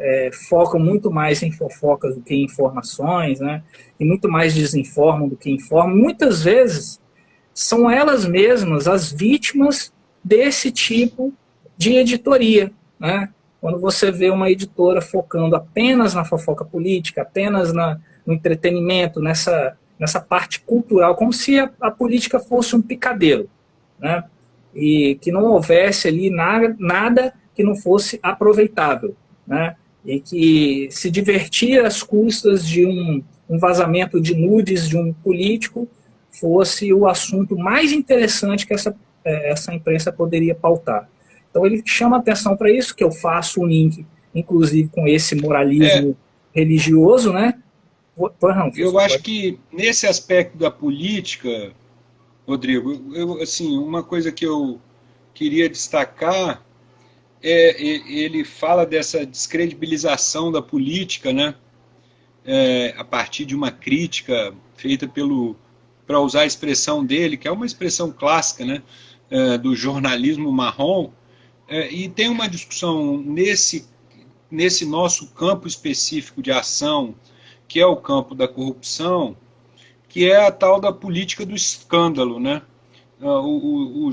focam muito mais em fofocas do que em informações, né, e muito mais desinformam do que informam, muitas vezes são elas mesmas as vítimas desse tipo de editoria, né? Quando você vê uma editora focando apenas na fofoca política, apenas no entretenimento, nessa parte cultural, como se a política fosse um picadeiro, né? E que não houvesse ali nada que não fosse aproveitável, né? E que se divertir às custas de um vazamento de nudes de um político fosse o assunto mais interessante que essa imprensa poderia pautar. Então ele chama atenção para isso, que eu faço um link, inclusive, com esse moralismo religioso, né? Eu acho que nesse aspecto da política, Rodrigo, assim, uma coisa que eu queria destacar ele fala dessa descredibilização da política, né? A partir de uma crítica feita para usar a expressão dele, que é uma expressão clássica, né, do jornalismo marrom, e tem uma discussão nesse nosso campo específico de ação, que é o campo da corrupção, que é a tal da política do escândalo, né? O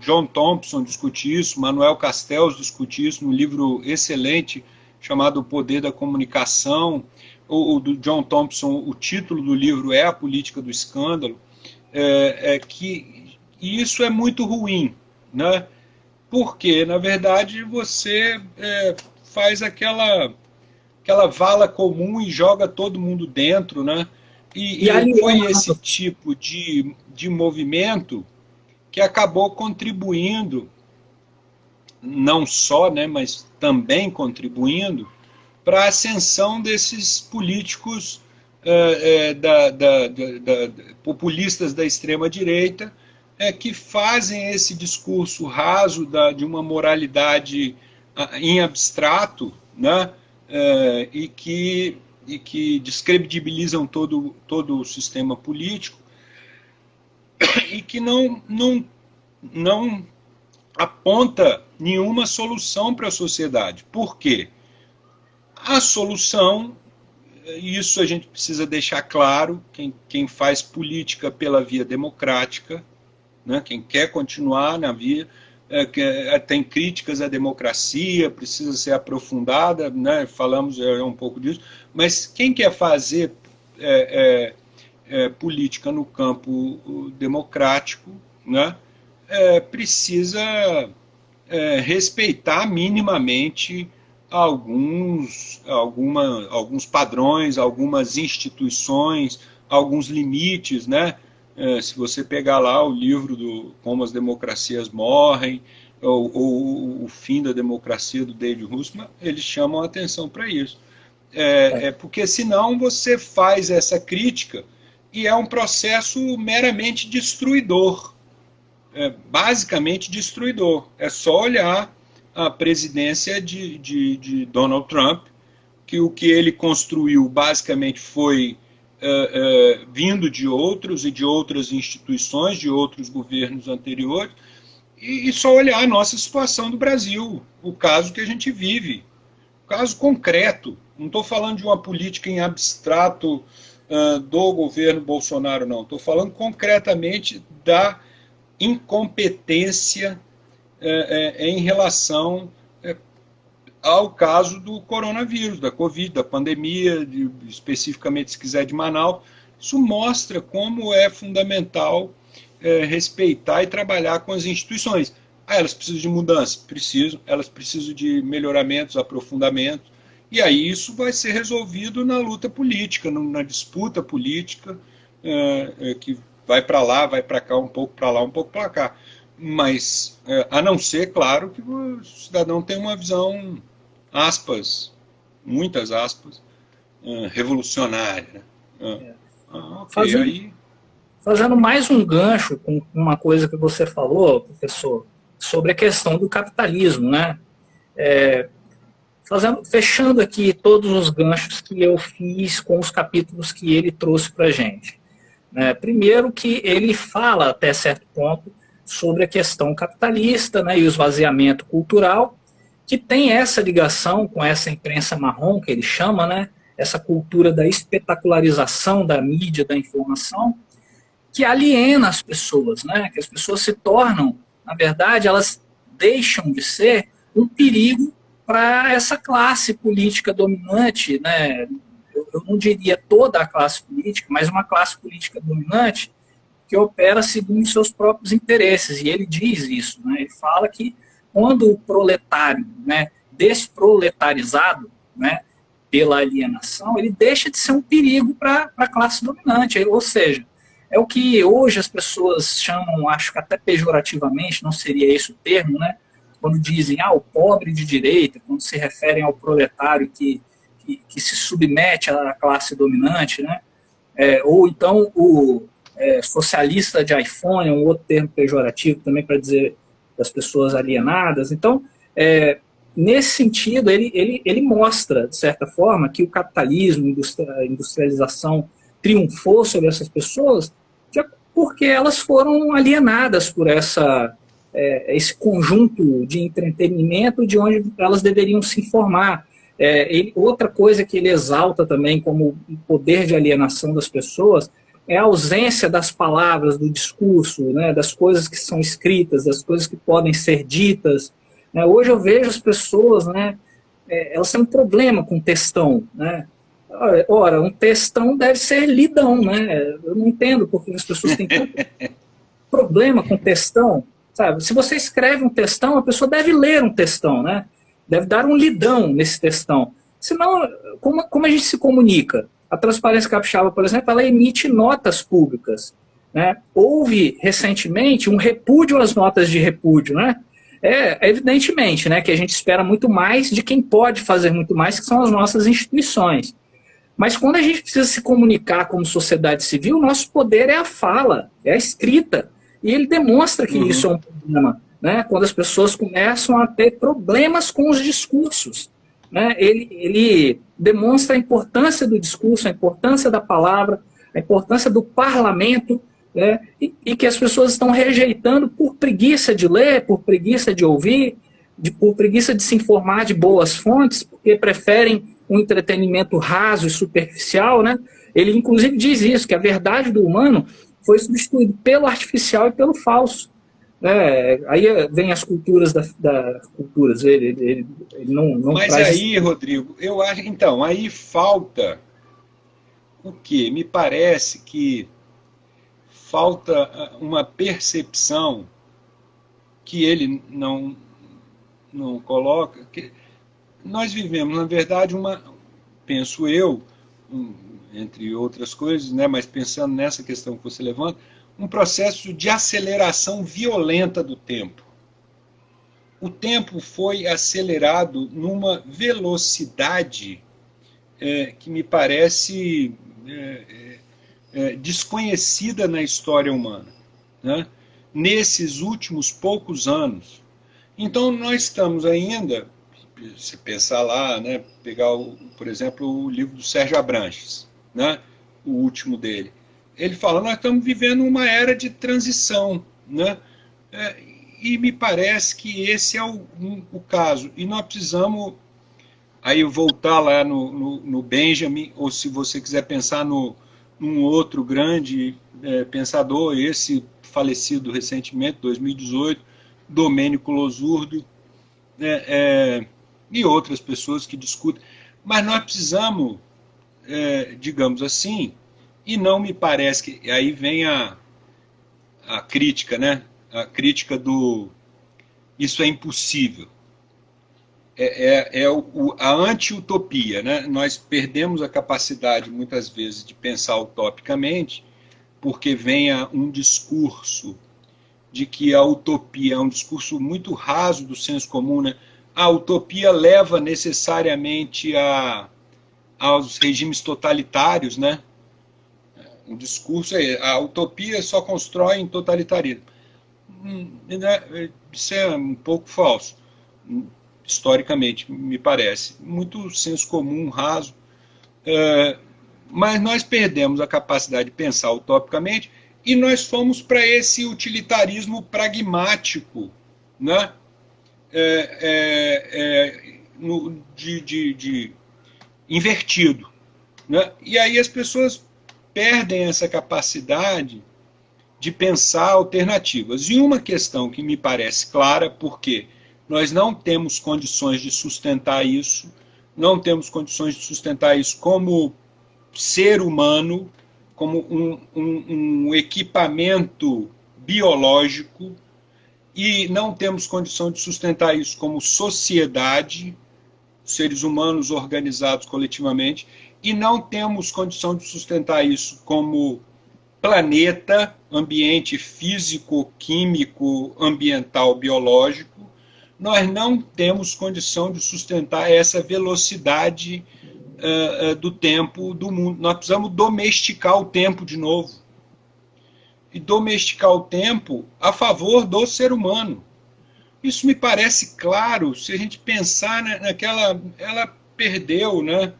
John Thompson discute isso, Manuel Castells discute isso no livro excelente chamado O Poder da Comunicação. O do John Thompson, o título do livro é A Política do Escândalo, que isso é muito ruim, né? Porque, na verdade, você faz aquela vala comum e joga todo mundo dentro, né? E foi esse tipo de movimento que acabou contribuindo, não só, né, mas também contribuindo para a ascensão desses políticos populistas da extrema-direita, que fazem esse discurso raso de uma moralidade em abstrato, né, e que descredibilizam todo o sistema político, e que não aponta nenhuma solução para a sociedade. Por quê? A solução, isso a gente precisa deixar claro, quem faz política pela via democrática, né, quem quer continuar na via, tem críticas à democracia, precisa ser aprofundada, né, falamos um pouco disso, mas quem quer fazer política no campo democrático, né, precisa respeitar minimamente alguns padrões, algumas instituições, alguns limites, né? Se você pegar lá o livro do Como as Democracias Morrem, ou o Fim da Democracia, do David Russman, eles chamam a atenção para isso. Porque senão você faz essa crítica e é um processo meramente destruidor, basicamente destruidor. É só olhar a presidência de Donald Trump, que o que ele construiu basicamente foi vindo de outros e de outras instituições, de outros governos anteriores, e só olhar a nossa situação do Brasil, o caso que a gente vive, o caso concreto. Não estou falando de uma política em abstrato do governo Bolsonaro, não. Estou falando concretamente da incompetência em relação ao caso do coronavírus, da Covid, da pandemia, especificamente, se quiser, de Manaus. Isso mostra como é fundamental respeitar e trabalhar com as instituições. Elas precisam de mudança? Precisam. Elas precisam de melhoramentos, aprofundamentos. E aí isso vai ser resolvido na luta política, na disputa política, que vai para lá, vai para cá, um pouco para lá, um pouco para cá. Mas, a não ser, claro, que o cidadão tem uma visão, aspas, muitas aspas, revolucionária. Fazendo mais um gancho com uma coisa que você falou, professor, sobre a questão do capitalismo, né? Fechando aqui todos os ganchos que eu fiz com os capítulos que ele trouxe para a gente. Primeiro que ele fala, até certo ponto, sobre a questão capitalista, né, e o esvaziamento cultural, que tem essa ligação com essa imprensa marrom, que ele chama, né, essa cultura da espetacularização da mídia, da informação, que aliena as pessoas, né, que as pessoas se tornam, na verdade, elas deixam de ser um perigo para essa classe política dominante, né, eu não diria toda a classe política, mas uma classe política dominante que opera segundo seus próprios interesses, e ele diz isso, né? Ele fala que quando o proletário, né, desproletarizado, né, pela alienação, ele deixa de ser um perigo para a classe dominante, ou seja, é o que hoje as pessoas chamam, acho que até pejorativamente, não seria esse o termo, né, quando dizem, o pobre de direita, quando se referem ao proletário que se submete à classe dominante, né, ou então o socialista de iPhone, um outro termo pejorativo também para dizer das pessoas alienadas. Então, nesse sentido, ele mostra, de certa forma, que o capitalismo, a industrialização triunfou sobre essas pessoas porque elas foram alienadas por esse conjunto de entretenimento de onde elas deveriam se informar. Outra coisa que ele exalta também como o poder de alienação das pessoas é a ausência das palavras, do discurso, né, das coisas que são escritas, das coisas que podem ser ditas. Hoje eu vejo as pessoas, né, elas têm um problema com textão. Né? Ora, um textão deve ser lidão. Né? Eu não entendo porque as pessoas têm tanto problema com textão. Sabe? Se você escreve um textão, a pessoa deve ler um textão, né? Deve dar um lidão nesse textão. Senão, como a gente se comunica? A Transparência Capixaba, por exemplo, ela emite notas públicas. Né? Houve, recentemente, um repúdio às notas de repúdio. Né? Evidentemente, né, que a gente espera muito mais de quem pode fazer muito mais, que são as nossas instituições. Mas quando a gente precisa se comunicar como sociedade civil, nosso poder é a fala, é a escrita. E ele demonstra que isso é um problema. Né? Quando as pessoas começam a ter problemas com os discursos. Né? Ele demonstra a importância do discurso, a importância da palavra, a importância do parlamento, e que as pessoas estão rejeitando por preguiça de ler, por preguiça de ouvir, por preguiça de se informar de boas fontes, porque preferem um entretenimento raso e superficial, né? Ele inclusive diz isso, que a verdade do humano foi substituída pelo artificial e pelo falso. Aí vem as culturas das culturas, ele não Mas traz... aí, Rodrigo, eu acho, então, aí falta o quê? Me parece que falta uma percepção que ele não coloca, que nós vivemos, na verdade, penso eu, entre outras coisas, né, mas pensando nessa questão que você levanta, um processo de aceleração violenta do tempo. O tempo foi acelerado numa velocidade que me parece desconhecida na história humana, né? Nesses últimos poucos anos. Então nós estamos ainda, se pensar lá, né, pegar, por exemplo, o livro do Sérgio Abranches, né, o último dele. Ele fala, nós estamos vivendo uma era de transição, né? E me parece que esse é o caso. E nós precisamos aí voltar lá no Benjamin, ou se você quiser pensar num outro grande pensador, esse falecido recentemente, 2018, Domênico Losurdo, e outras pessoas que discutem. Mas nós precisamos, digamos assim, e não me parece que... Aí vem a crítica, né? A crítica do... Isso é impossível. A anti-utopia, né? Nós perdemos a capacidade, muitas vezes, de pensar utopicamente, porque venha um discurso de que a utopia é um discurso muito raso do senso comum, né? A utopia leva necessariamente aos regimes totalitários, né? Um discurso a utopia só constrói em totalitarismo. Isso é um pouco falso, historicamente, me parece. Muito senso comum, raso. Mas nós perdemos a capacidade de pensar utopicamente e nós fomos para esse utilitarismo pragmático, né? Invertido, né? E aí as pessoas perdem essa capacidade de pensar alternativas. E uma questão que me parece clara, porque nós não temos condições de sustentar isso, não temos condições de sustentar isso como ser humano, como um equipamento biológico, e não temos condição de sustentar isso como sociedade, seres humanos organizados coletivamente, e não temos condição de sustentar isso como planeta, ambiente físico, químico, ambiental, biológico. Nós não temos condição de sustentar essa velocidade do tempo do mundo. Nós precisamos domesticar o tempo de novo. E domesticar o tempo a favor do ser humano. Isso me parece claro, se a gente pensar naquela... Ela perdeu, né,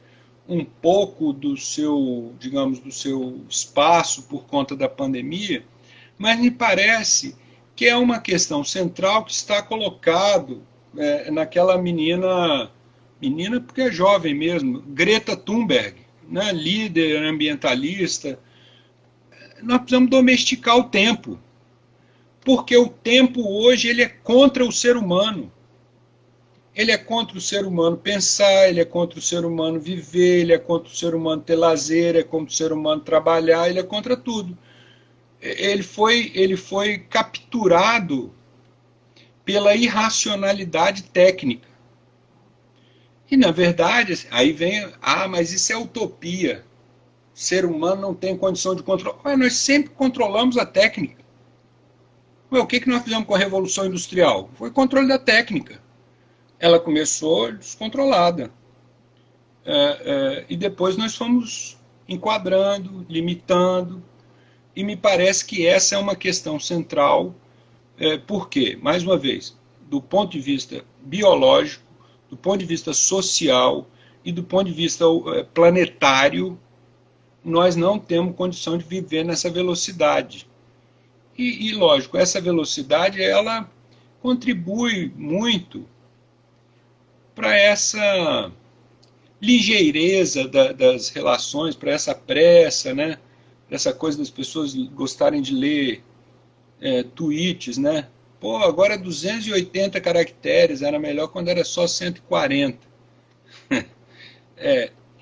um pouco do seu, digamos, do seu espaço por conta da pandemia, mas me parece que é uma questão central que está colocado naquela menina porque é jovem mesmo, Greta Thunberg, né, líder ambientalista. Nós precisamos domesticar o tempo, porque o tempo hoje ele é contra o ser humano. Ele é contra o ser humano pensar, ele é contra o ser humano viver, ele é contra o ser humano ter lazer, é contra o ser humano trabalhar, ele é contra tudo. Ele foi capturado pela irracionalidade técnica. E, na verdade, aí vem, mas isso é utopia. O ser humano não tem condição de controlar. Mas nós sempre controlamos a técnica. O que nós fizemos com a Revolução Industrial? Foi controle da técnica. Ela começou descontrolada. E depois nós fomos enquadrando, limitando, e me parece que essa é uma questão central, porque, mais uma vez, do ponto de vista biológico, do ponto de vista social e do ponto de vista planetário, nós não temos condição de viver nessa velocidade. E lógico, essa velocidade, ela contribui muito para essa ligeireza das relações, para essa pressa, né? Essa coisa das pessoas gostarem de ler tweets, né? Pô, agora 280 caracteres, era melhor quando era só 140.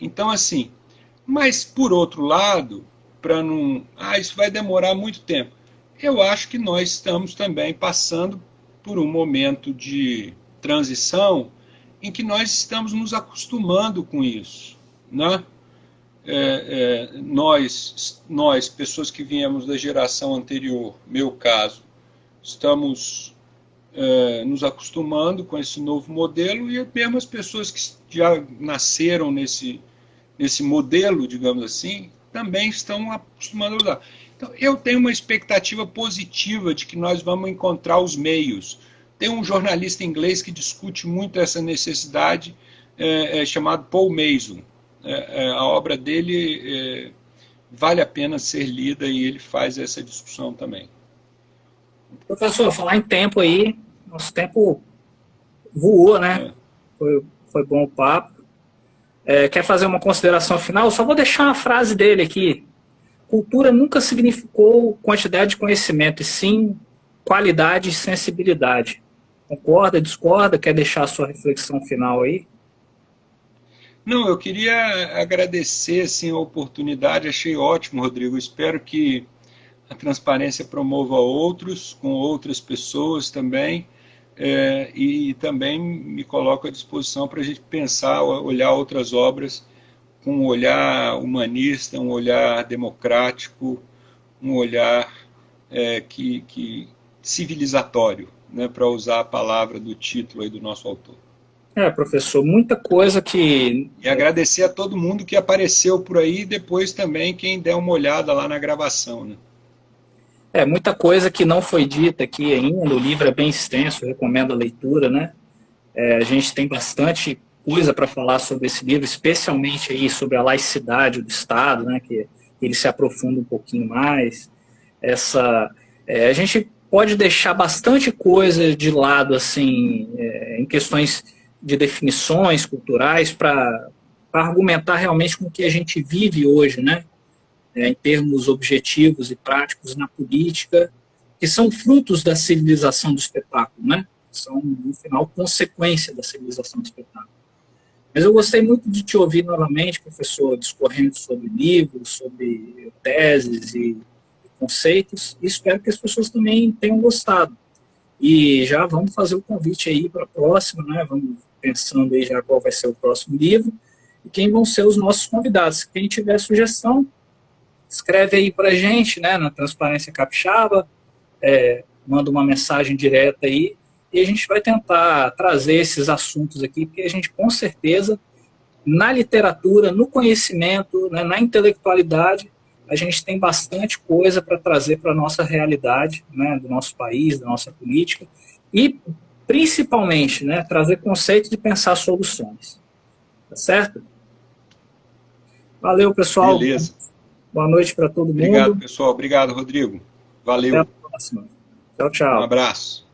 Então, assim, mas por outro lado, para não. Ah, isso vai demorar muito tempo. Eu acho que nós estamos também passando por um momento de transição em que nós estamos nos acostumando com isso, né? Nós, pessoas que viemos da geração anterior, meu caso, estamos nos acostumando com esse novo modelo, e mesmo as pessoas que já nasceram nesse modelo, digamos assim, também estão acostumando a usar. Então, eu tenho uma expectativa positiva de que nós vamos encontrar os meios. Tem um jornalista inglês que discute muito essa necessidade, chamado Paul Mason. A obra dele vale a pena ser lida, e ele faz essa discussão também. Professor, falar em tempo aí, nosso tempo voou, né? Foi bom o papo. Quer fazer uma consideração final? Só vou deixar uma frase dele aqui. Cultura nunca significou quantidade de conhecimento, e sim qualidade e sensibilidade. Concorda, discorda? Quer deixar a sua reflexão final aí? Não, eu queria agradecer assim, a oportunidade, achei ótimo, Rodrigo. Espero que a transparência promova outros, com outras pessoas também, e também me coloco à disposição para a gente pensar, olhar outras obras com um olhar humanista, um olhar democrático, um olhar civilizatório, né, para usar a palavra do título aí do nosso autor. Professor, muita coisa que... E agradecer a todo mundo que apareceu por aí, e depois também quem der uma olhada lá na gravação, né? Muita coisa que não foi dita aqui ainda, o livro é bem extenso, recomendo a leitura, né? A gente tem bastante coisa para falar sobre esse livro, especialmente aí sobre a laicidade do Estado, né? Que ele se aprofunda um pouquinho mais. A gente pode deixar bastante coisa de lado, assim, em questões de definições culturais, para argumentar realmente com o que a gente vive hoje, né? Em termos objetivos e práticos na política, que são frutos da civilização do espetáculo, né? São, no final, consequência da civilização do espetáculo. Mas eu gostei muito de te ouvir novamente, professor, discorrendo sobre livros, sobre teses e conceitos, e espero que as pessoas também tenham gostado. E já vamos fazer o convite aí para a próxima, né? Vamos pensando aí já qual vai ser o próximo livro e quem vão ser os nossos convidados. Quem tiver sugestão, escreve aí para a gente, né, na Transparência Capixaba, manda uma mensagem direta aí, e a gente vai tentar trazer esses assuntos aqui, porque a gente, com certeza, na literatura, no conhecimento, né, na intelectualidade, a gente tem bastante coisa para trazer para a nossa realidade, né, do nosso país, da nossa política, e, principalmente, né, trazer conceitos e pensar soluções. Tá certo? Valeu, pessoal. Beleza. Boa noite para todo mundo. Obrigado, pessoal. Obrigado, Rodrigo. Valeu. Até a próxima. Tchau, tchau. Um abraço.